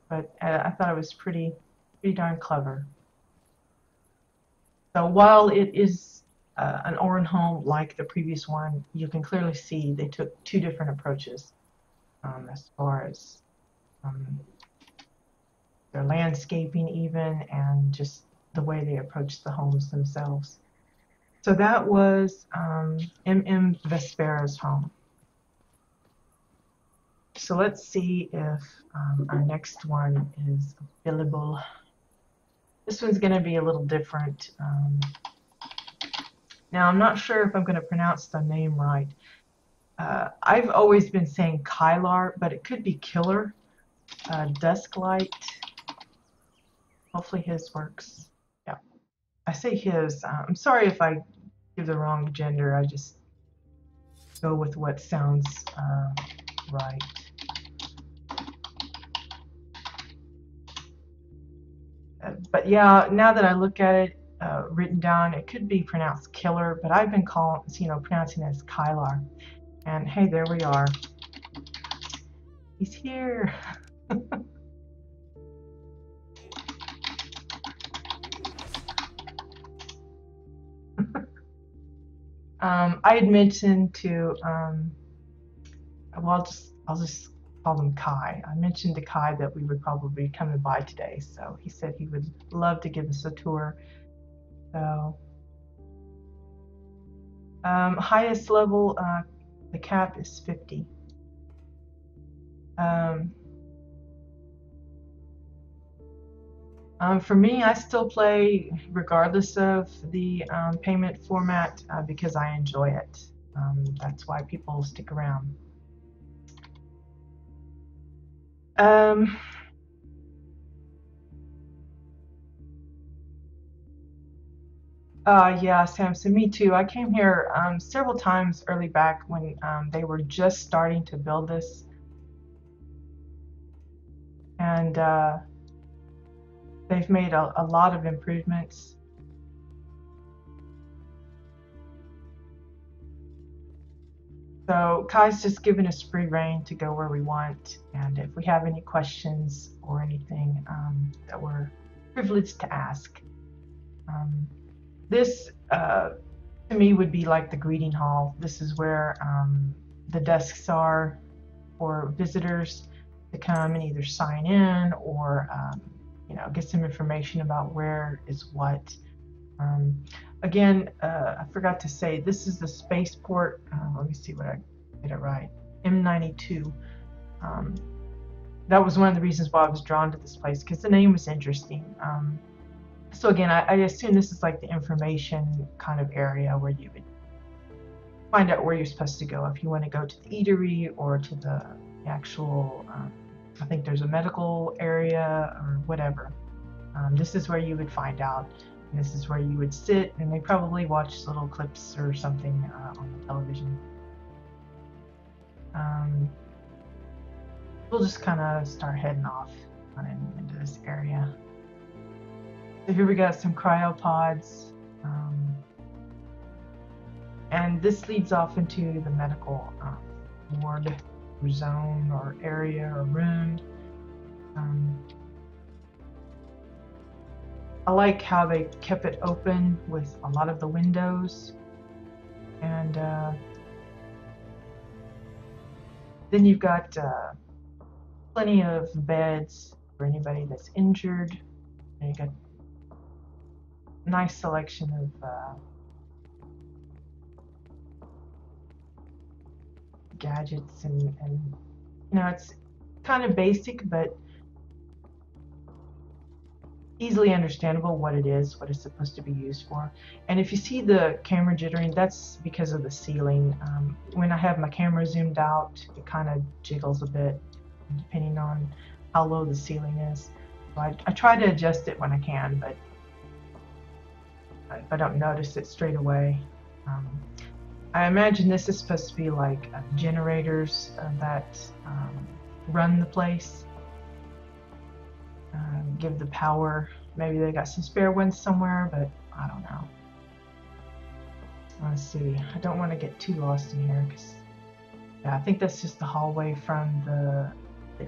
But I thought it was pretty darn clever. So while it is an Oran home like the previous one, you can clearly see they took two different approaches, as far as their landscaping even, and just the way they approached the homes themselves. So that was M.M. Vespera's home. So let's see if our next one is available. This one's going to be a little different. Now, I'm not sure if I'm going to pronounce the name right. I've always been saying Kylar, but it could be Killer. Dusklight. Hopefully his works. Yeah, I say his. I'm sorry if I give the wrong gender. I just go with what sounds right. But yeah, now that I look at it written down, it could be pronounced Killer, but I've been pronouncing it as Kylar. And hey, there we are. He's here. I had mentioned to, well, I'll just call him Kai. I mentioned to Kai that we would probably be coming by today, so he said he would love to give us a tour. So, highest level, the cap is 50. For me, I still play regardless of the payment format because I enjoy it. That's why people stick around. Yeah, Samson, me too. I came here several times early back when they were just starting to build this. And they've made a lot of improvements. So Kai's just given us free reign to go where we want, and if we have any questions or anything that we're privileged to ask. This, to me, would be like the greeting hall. This is where the desks are for visitors to come and either sign in or get some information about where is what. Again, I forgot to say, this is the spaceport. Let me see what I get it right. M92. That was one of the reasons why I was drawn to this place, because the name was interesting. So again, I assume this is like the information kind of area where you would find out where you're supposed to go if you want to go to the eatery or to the actual, I think there's a medical area or whatever. This is where you would find out. And this is where you would sit, and they probably watch little clips or something on the television. We'll just kind of start heading off into this area. So here we got some cryopods, and this leads off into the medical ward or zone or area or room. I like how they kept it open with a lot of the windows, and then you've got plenty of beds for anybody that's injured. And you got a nice selection of gadgets, and kind of basic, but easily understandable what it is, what it's supposed to be used for. And if you see the camera jittering, that's because of the ceiling. When I have my camera zoomed out, it kind of jiggles a bit depending on how low the ceiling is. So I try to adjust it when I can, but if I don't notice it straight away. I imagine this is supposed to be like generators that run the place. Give the power. Maybe they got some spare ones somewhere, but I don't know. Let's see. I don't want to get too lost in here because yeah, I think that's just the hallway from the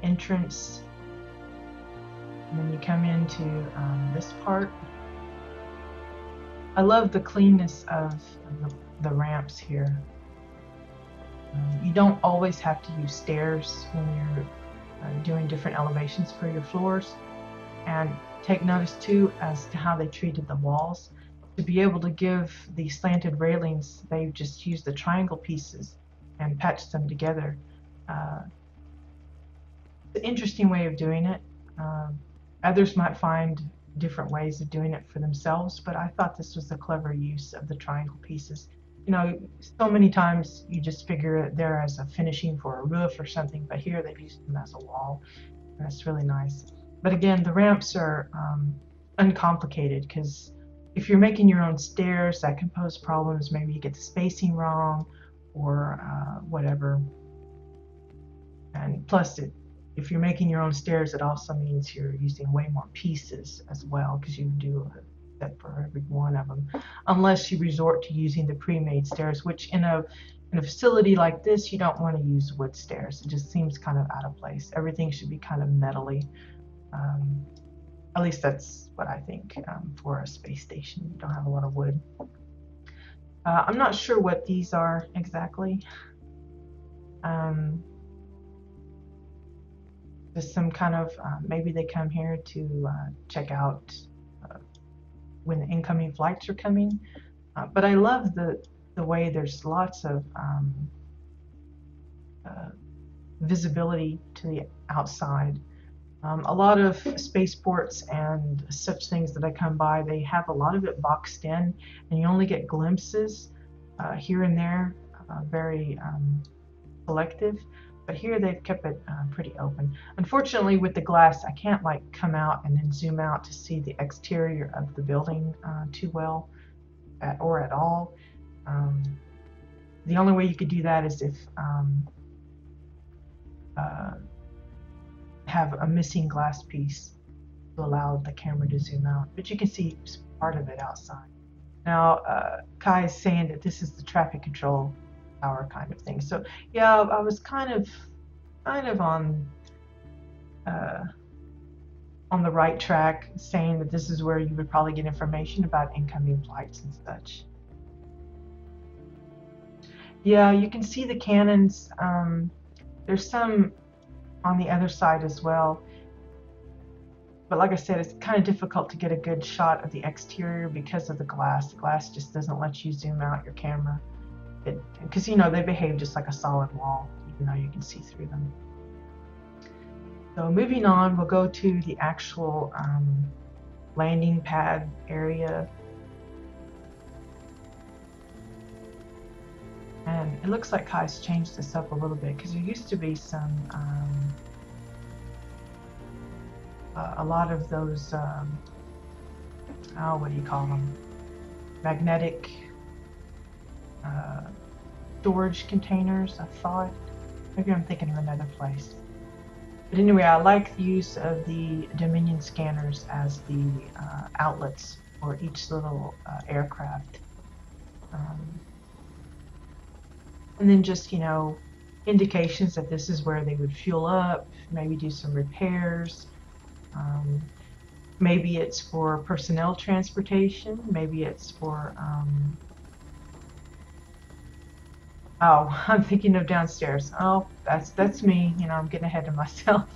entrance. And then you come into this part. I love the cleanness of the ramps here. You don't always have to use stairs when you're doing different elevations for your floors. And take notice too as to how they treated the walls. To be able to give the slanted railings, they just used the triangle pieces and patched them together. It's an interesting way of doing it. Others might find different ways of doing it for themselves, but I thought this was a clever use of the triangle pieces. You know, so many times you just figure it there as a finishing for a roof or something, but here they've used them as a wall, and that's really nice. But again, the ramps are uncomplicated because if you're making your own stairs, that can pose problems. Maybe you get the spacing wrong or whatever. And plus, if you're making your own stairs, it also means you're using way more pieces as well because you do a set for every one of them. Unless you resort to using the pre-made stairs, which in a facility like this, you don't want to use wood stairs. It just seems kind of out of place. Everything should be kind of metally. At least that's what I think for a space station. You don't have a lot of wood. I'm not sure what these are exactly. Just some kind of, maybe they come here to check out when the incoming flights are coming. But I love the way there's lots of visibility to the outside. A lot of spaceports and such things that I come by, they have a lot of it boxed in, and you only get glimpses here and there, very selective. But here they've kept it pretty open. Unfortunately, with the glass, I can't like come out and then zoom out to see the exterior of the building too well, or at all. The only way you could do that is if have a missing glass piece to allow the camera to zoom out, but you can see part of it outside. Now, Kai is saying that this is the traffic control tower kind of thing. So yeah, I was kind of on the right track, saying that this is where you would probably get information about incoming flights and such. Yeah, you can see the cannons. There's some on the other side as well, but like I said, it's kind of difficult to get a good shot of the exterior because of the glass. The glass just doesn't let you zoom out your camera, because you know they behave just like a solid wall, even though you can see through them. So moving on, we'll go to the actual landing pad area. And it looks like Kai's changed this up a little bit because there used to be some, a lot of those, what do you call them? Magnetic storage containers, I thought. Maybe I'm thinking of another place. But anyway, I like the use of the Dominion scanners as the outlets for each little aircraft. And then just, you know, indications that this is where they would fuel up, maybe do some repairs. Maybe it's for personnel transportation. Maybe it's for, oh, I'm thinking of downstairs. Oh, that's me. You know, I'm getting ahead of myself.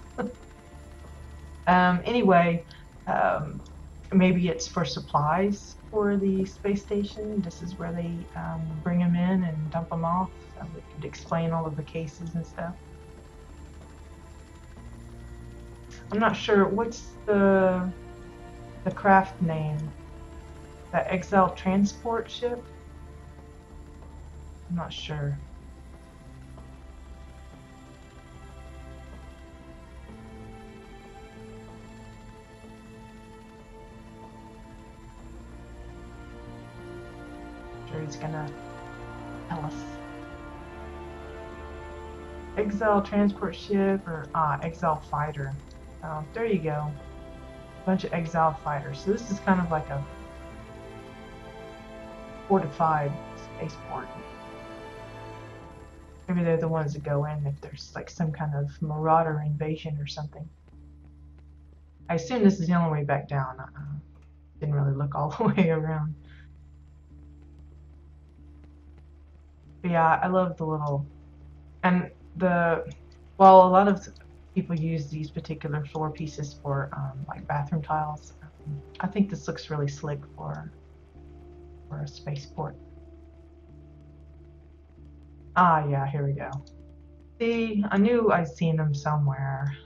Anyway, maybe it's for supplies for the space station. This is where they bring them in and dump them off. We could explain all of the cases and stuff. I'm not sure what's the craft name. That Exile transport ship? I'm not sure. Sure he's gonna tell us. Exile transport ship or Exile fighter. There you go. Bunch of Exile fighters. So this is kind of like a fortified spaceport. Maybe they're the ones that go in if there's like some kind of marauder invasion or something. I assume this is the only way back down. Didn't really look all the way around. But yeah, I love the little, and well, a lot of people use these particular floor pieces for like bathroom tiles. I think this looks really slick for a spaceport. Ah, yeah, here we go. See, I knew I'd seen them somewhere.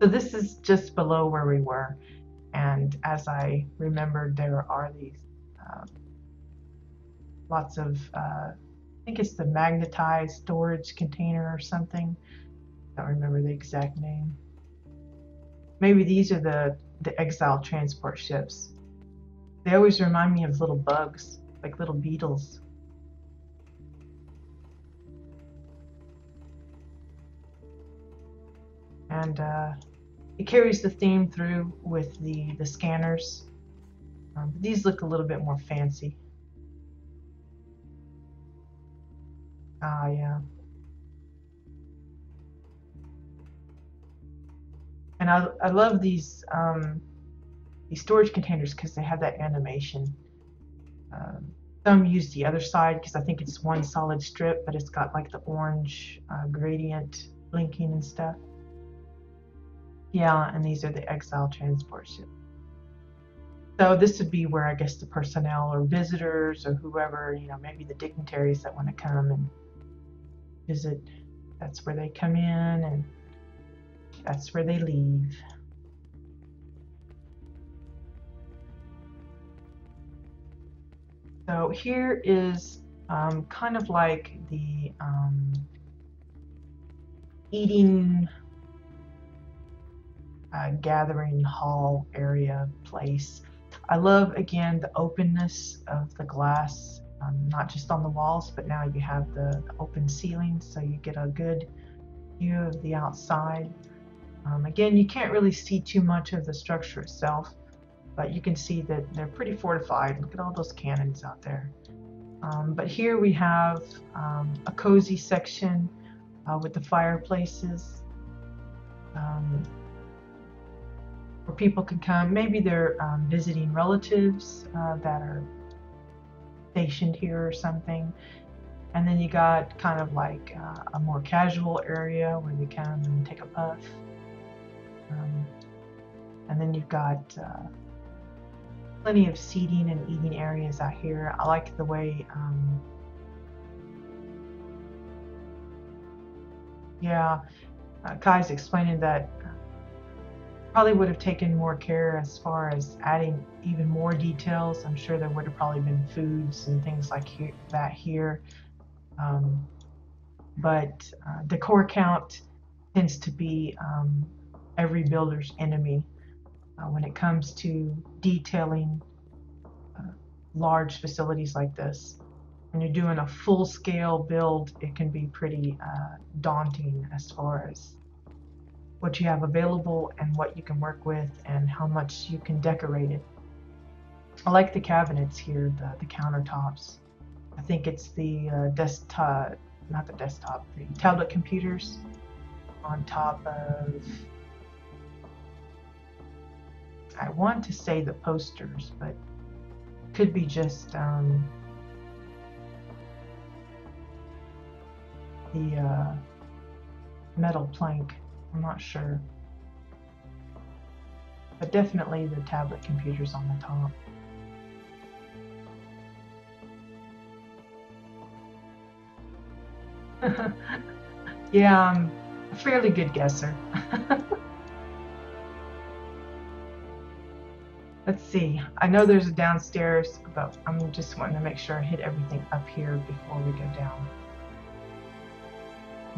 So this is just below where we were, and as I remembered, there are these lots of I think it's the magnetized storage container or something. I don't remember the exact name. Maybe these are the Exile transport ships. They always remind me of little bugs, like little beetles. And it carries the theme through with the scanners. These look a little bit more fancy. Ah, yeah. And I love these storage containers because they have that animation. Some use the other side because I think it's one solid strip, but it's got like the orange gradient blinking and stuff. Yeah, and these are the Exile transport ships. So this would be where I guess the personnel or visitors or whoever, you know, maybe the dignitaries that want to come and visit, that's where they come in and that's where they leave. So here is kind of like the eating gathering hall area place. I love, again, the openness of the glass, not just on the walls, but now you have the open ceilings, so you get a good view of the outside. Again, you can't really see too much of the structure itself, but you can see that they're pretty fortified. Look at all those cannons out there. But here we have a cozy section with the fireplaces where people can come. Maybe they're visiting relatives that are stationed here or something. And then you got kind of like a more casual area where they come and take a puff. And then you've got plenty of seating and eating areas out here. I like the way, Kai's explaining that probably would have taken more care as far as adding even more details. I'm sure there would have probably been foods and things like that here. But decor count tends to be every builder's enemy when it comes to detailing large facilities like this. When you're doing a full-scale build, it can be pretty daunting as far as what you have available and what you can work with and how much you can decorate it. I like the cabinets here, the countertops. I think it's the desktop, not the desktop, the tablet computers on top of, I want to say the posters, but could be just the metal plank. I'm not sure. But definitely the tablet computers on the top. Yeah, a fairly good guesser. Let's see. I know there's a downstairs, but I'm just wanting to make sure I hit everything up here before we go down.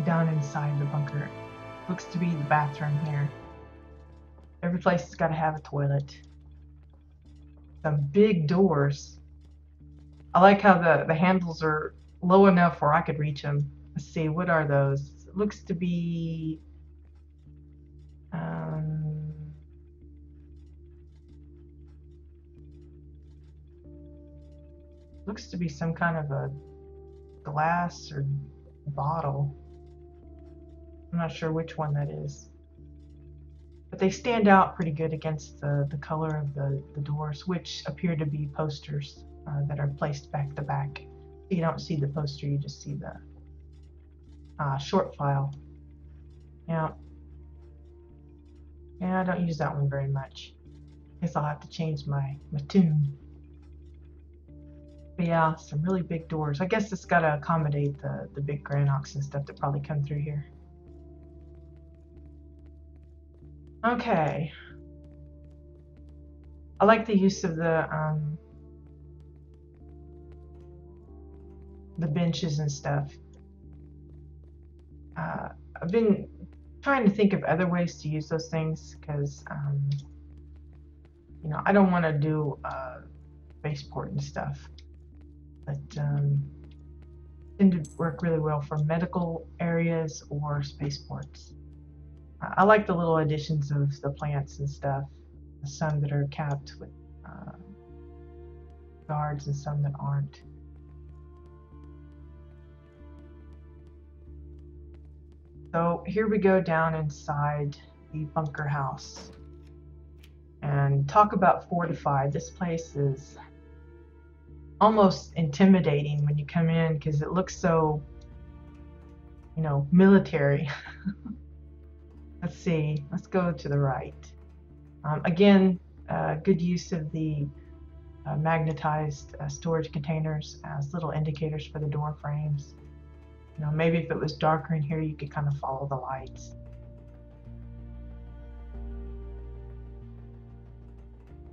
Down inside the bunker. Looks to be the bathroom here. Every place has got to have a toilet. Some big doors. I like how the handles are low enough where I could reach them. Let's see, what are those? It looks to be looks to be some kind of a glass or bottle. I'm not sure which one that is. But they stand out pretty good against the color of the doors, which appear to be posters that are placed back to back. You don't see the poster, you just see the short file. Yeah, I don't use that one very much. Guess I'll have to change my tune. But yeah, some really big doors. I guess it's got to accommodate the big granox and stuff that probably come through here. Okay. I like the use of the benches and stuff. I've been trying to think of other ways to use those things because, you know, I don't want to do spaceport and stuff, but tend to work really well for medical areas or spaceports. I like the little additions of the plants and stuff, some that are capped with guards and some that aren't. So here we go down inside the bunker house. And talk about fortified. This place is almost intimidating when you come in because it looks so, you know, military. Let's see, let's go to the right. Again, good use of the magnetized storage containers as little indicators for the door frames. You know, maybe if it was darker in here, you could kind of follow the lights.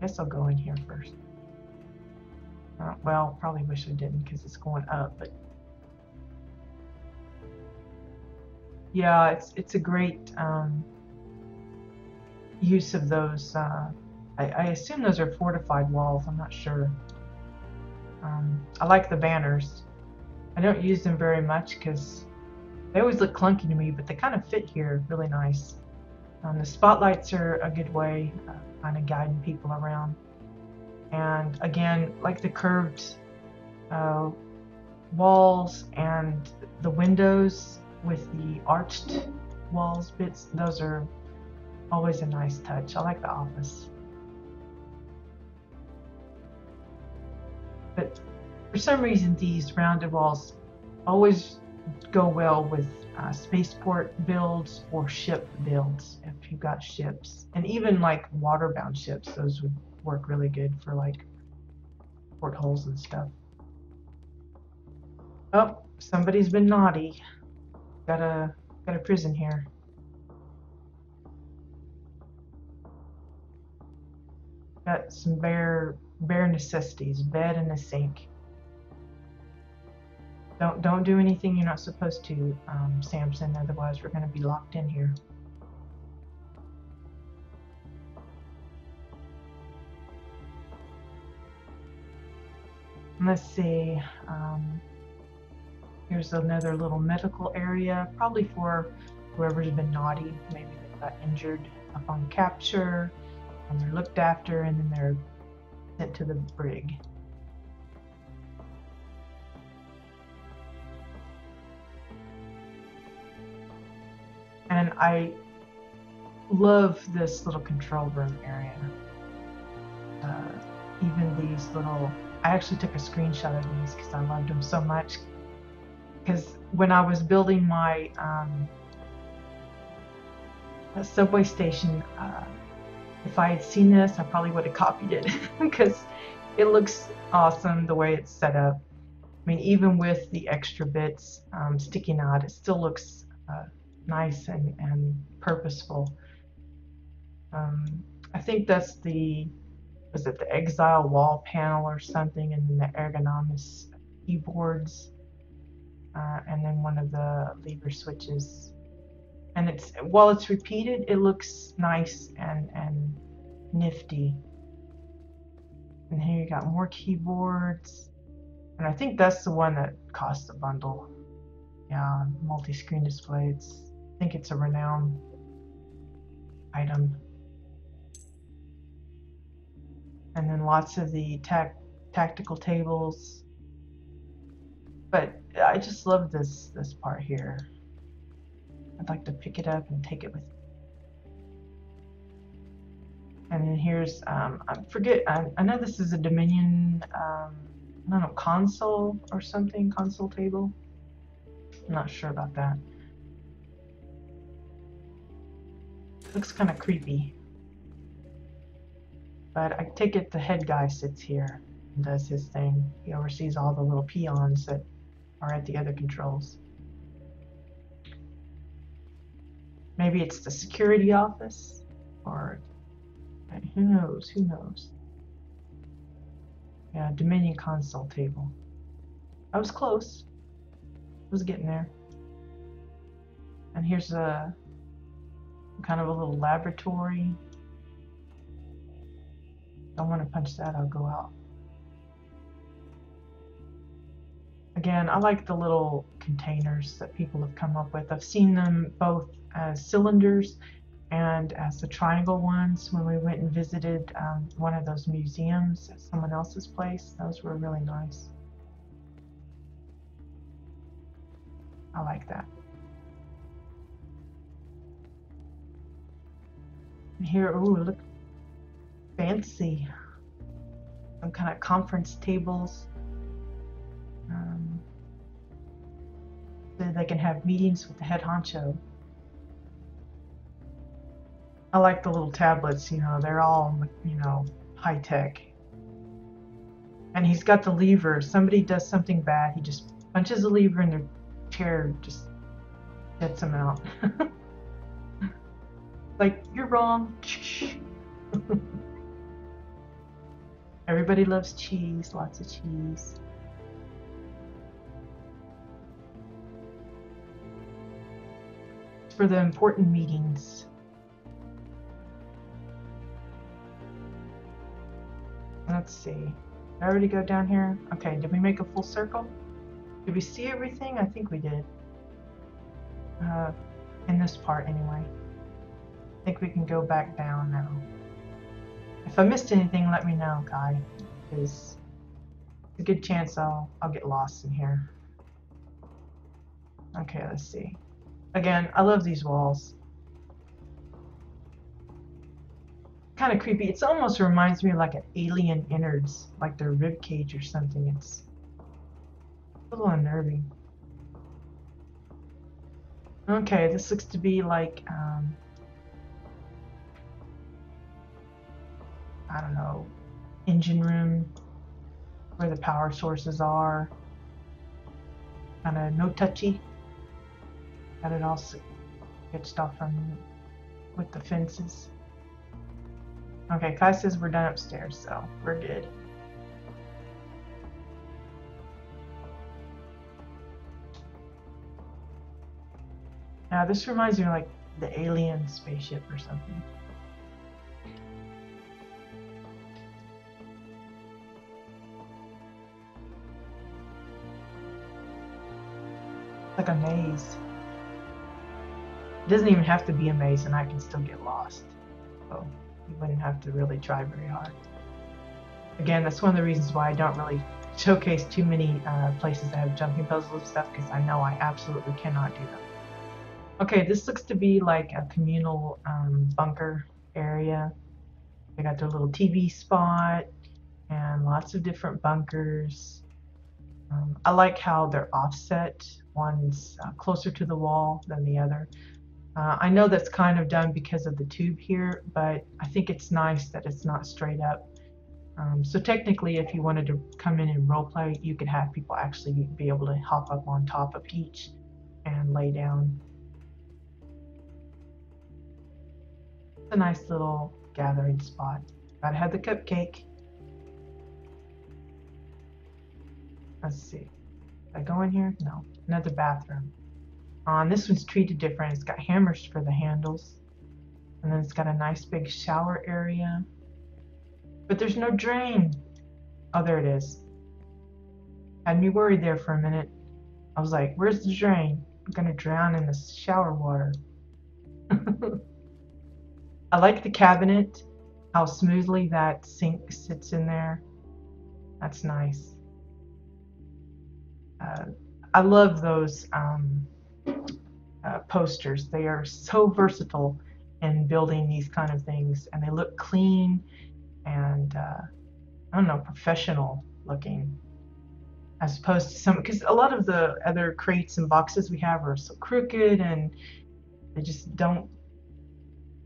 Guess I'll go in here first. Well, probably wish I didn't because it's going up, but yeah, it's a great use of those. I assume those are fortified walls. I'm not sure. I like the banners. I don't use them very much because they always look clunky to me, but they kind of fit here really nice. The spotlights are a good way kind of guiding people around. And again, like the curved walls and the windows with the arched walls bits, those are always a nice touch. I like the office. But for some reason, these rounded walls always go well with spaceport builds or ship builds if you've got ships. And even like waterbound ships, those would work really good for like portholes and stuff. Oh, somebody's been naughty. Got a prison here. Got some bare necessities, bed and a sink. Don't do anything you're not supposed to, Samson, otherwise we're going to be locked in here. Let's see, here's another little medical area, probably for whoever's been naughty. Maybe they got injured upon capture, and they're looked after, and then they're sent to the brig. And I love this little control room area. Even these little, I actually took a screenshot of these because I loved them so much. Because when I was building my subway station, if I had seen this, I probably would have copied it because it looks awesome the way it's set up. I mean, even with the extra bits sticking out, it still looks nice and purposeful. I think that's was it the Exile wall panel or something, and then the ergonomous keyboards, and then one of the lever switches. And while it's repeated, it looks nice and nifty. And here you got more keyboards, and I think that's the one that costs a bundle. Yeah, multi-screen display. I think it's a renowned item. And then lots of the tactical tables. But I just love this part here. I'd like to pick it up and take it with me. And then here's, I forget, I know this is a Dominion, I don't know, console or something, console table. I'm not sure about that. Looks kind of creepy. But I take it the head guy sits here and does his thing. He oversees all the little peons that are at the other controls. Maybe it's the security office, or who knows, who knows. Yeah, Dominion console table. I was close. I was getting there. And here's a kind of a little laboratory. Don't want to punch that, I'll go out. Again, I like the little containers that people have come up with. I've seen them both as cylinders and as the triangle ones when we went and visited one of those museums at someone else's place. Those were really nice. I like that. And here, ooh, look, fancy. Some kind of conference tables. So they can have meetings with the head honcho. I like the little tablets, you know, they're all, you know, high tech. And he's got the lever. If somebody does something bad, he just punches the lever and their chair just gets them out. Like, you're wrong. Everybody loves cheese, lots of cheese. For the important meetings. Let's see. Did I already go down here? Okay, did we make a full circle? Did we see everything? I think we did. In this part anyway. I think we can go back down now. If I missed anything, let me know, Kai, because it's a good chance I'll get lost in here. Okay, let's see. Again, I love these walls. Kind of creepy. It almost reminds me of like an alien innards, like their rib cage or something. It's a little unnerving. Okay, this looks to be like I don't know, engine room where the power sources are. Kind of no touchy. Got it all sketched off with the fences. Okay, Kai says we're done upstairs, so we're good. Now this reminds me of like the alien spaceship or something. Like a maze. It doesn't even have to be a maze and I can still get lost. So you wouldn't have to really try very hard. Again, that's one of the reasons why I don't really showcase too many places that have jumping puzzles and stuff, because I know I absolutely cannot do them. Okay, this looks to be like a communal bunker area. They got their little TV spot and lots of different bunkers. I like how they're offset. One's closer to the wall than the other. I know that's kind of done because of the tube here, but I think it's nice that it's not straight up. So technically, if you wanted to come in and role play, you could have people actually be able to hop up on top of each and lay down. a nice little gathering spot. Gotta have the cupcake. Let's see. Did I go in here? No. Another bathroom. And this one's treated different. It's got hammers for the handles. And then it's got a nice big shower area. But there's no drain. Oh, there it is. Had me worried there for a minute. I was like, where's the drain? I'm gonna drown in the shower water. I like the cabinet, how smoothly that sink sits in there. That's nice. I love those posters. They are so versatile in building these kind of things, and they look clean and I don't know, professional looking, as opposed to some, because a lot of the other crates and boxes we have are so crooked and they just don't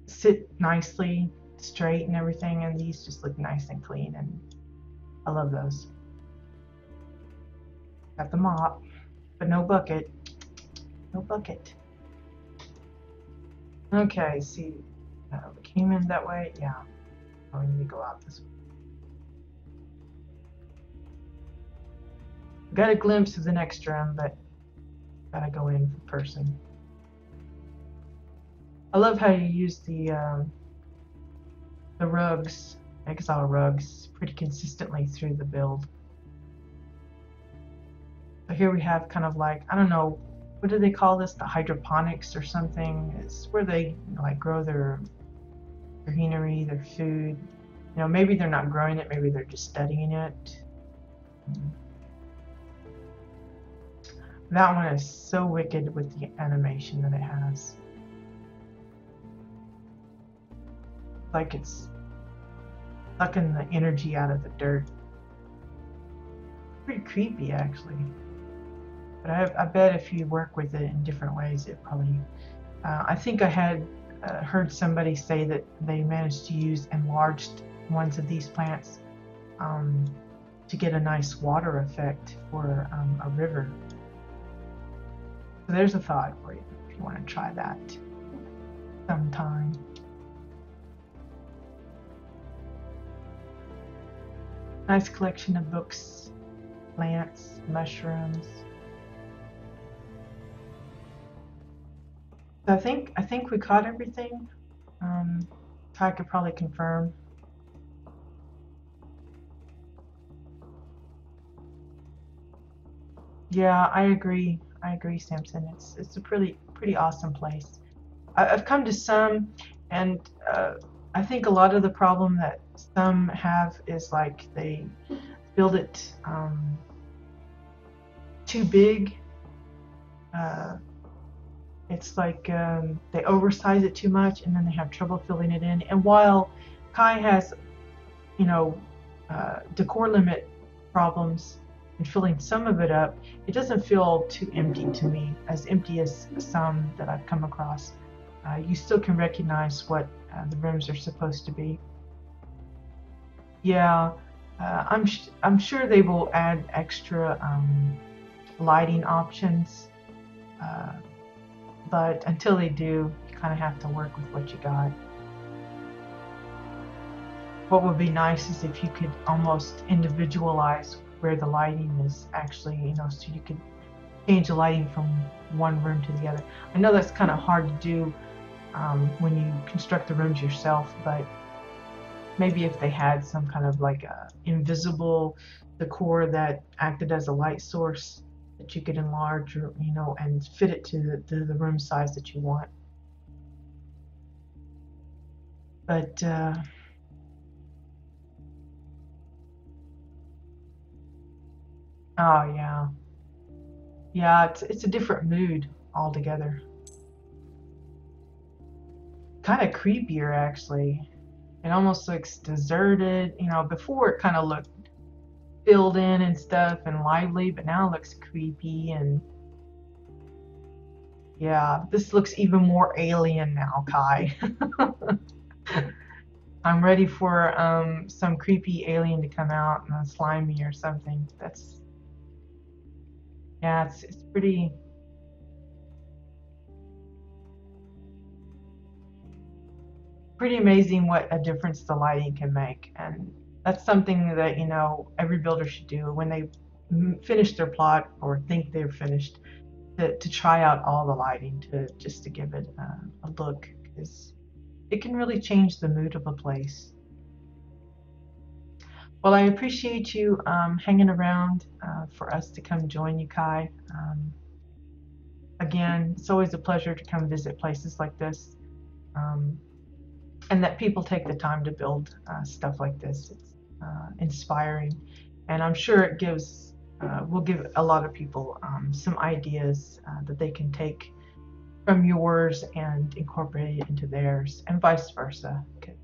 sit nicely straight and everything, and these just look nice and clean, and I love those. Got the mop, but no bucket. No bucket. Okay, see, we came in that way. Yeah, oh, we need to go out this way. Got a glimpse of the next room, but gotta go in person. I love how you use the rugs, Exile rugs, pretty consistently through the build. So here we have kind of like, I don't know, what do they call this? The hydroponics or something? It's where they like grow their greenery, their food. You know, maybe they're not growing it, maybe they're just studying it. That one is so wicked with the animation that it has. Like it's sucking the energy out of the dirt. Pretty creepy, actually. But I bet if you work with it in different ways, it probably. I think I had heard somebody say that they managed to use enlarged ones of these plants to get a nice water effect for a river. So there's a thought for you if you want to try that sometime. Nice collection of books, plants, mushrooms. So I think we caught everything. Ty could probably confirm. Yeah, I agree. I agree, Samson. It's a pretty awesome place. I've come to some, and I think a lot of the problem that some have is like they build it too big. It's like they oversize it too much, and then they have trouble filling it in. And while Kai has, you know, decor limit problems in filling some of it up, it doesn't feel too empty to me, as empty as some that I've come across. You still can recognize what the rooms are supposed to be. Yeah, I'm sure they will add extra lighting options, but until they do, you kind of have to work with what you got. What would be nice is if you could almost individualize where the lighting is actually, you know, so you could change the lighting from one room to the other. I know that's kind of hard to do when you construct the rooms yourself, but maybe if they had some kind of like a invisible decor that acted as a light source that you could enlarge, or, you know, and fit it to the room size that you want. But oh yeah, it's a different mood altogether. Kind of creepier, actually. It almost looks deserted. You know, before it kind of looked filled in and stuff and lively, but now it looks creepy. And yeah, this looks even more alien now, Kai. I'm ready for some creepy alien to come out and slime me or something. That's, yeah, it's pretty amazing what a difference the lighting can make. And that's something that, you know, every builder should do when they finish their plot or think they're finished, to try out all the lighting just to give it a look, because it can really change the mood of a place. Well, I appreciate you hanging around for us to come join you, Kai. Again, it's always a pleasure to come visit places like this, and that people take the time to build stuff like this. It's inspiring, and I'm sure it will give a lot of people some ideas that they can take from yours and incorporate it into theirs, and vice versa. Because,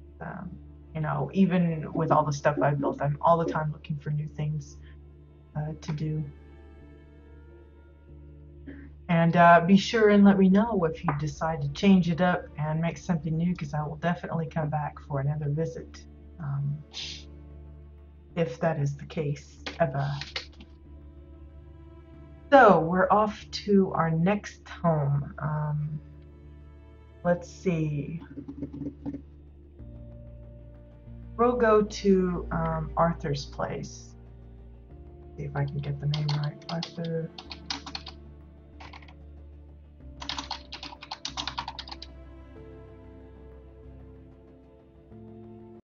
you know, even with all the stuff I've built, I'm all the time looking for new things to do. And be sure and let me know if you decide to change it up and make something new, because I will definitely come back for another visit, if that is the case ever. So we're off to our next home. Let's see. We'll go to Arthur's place. See if I can get the name right. Arthur.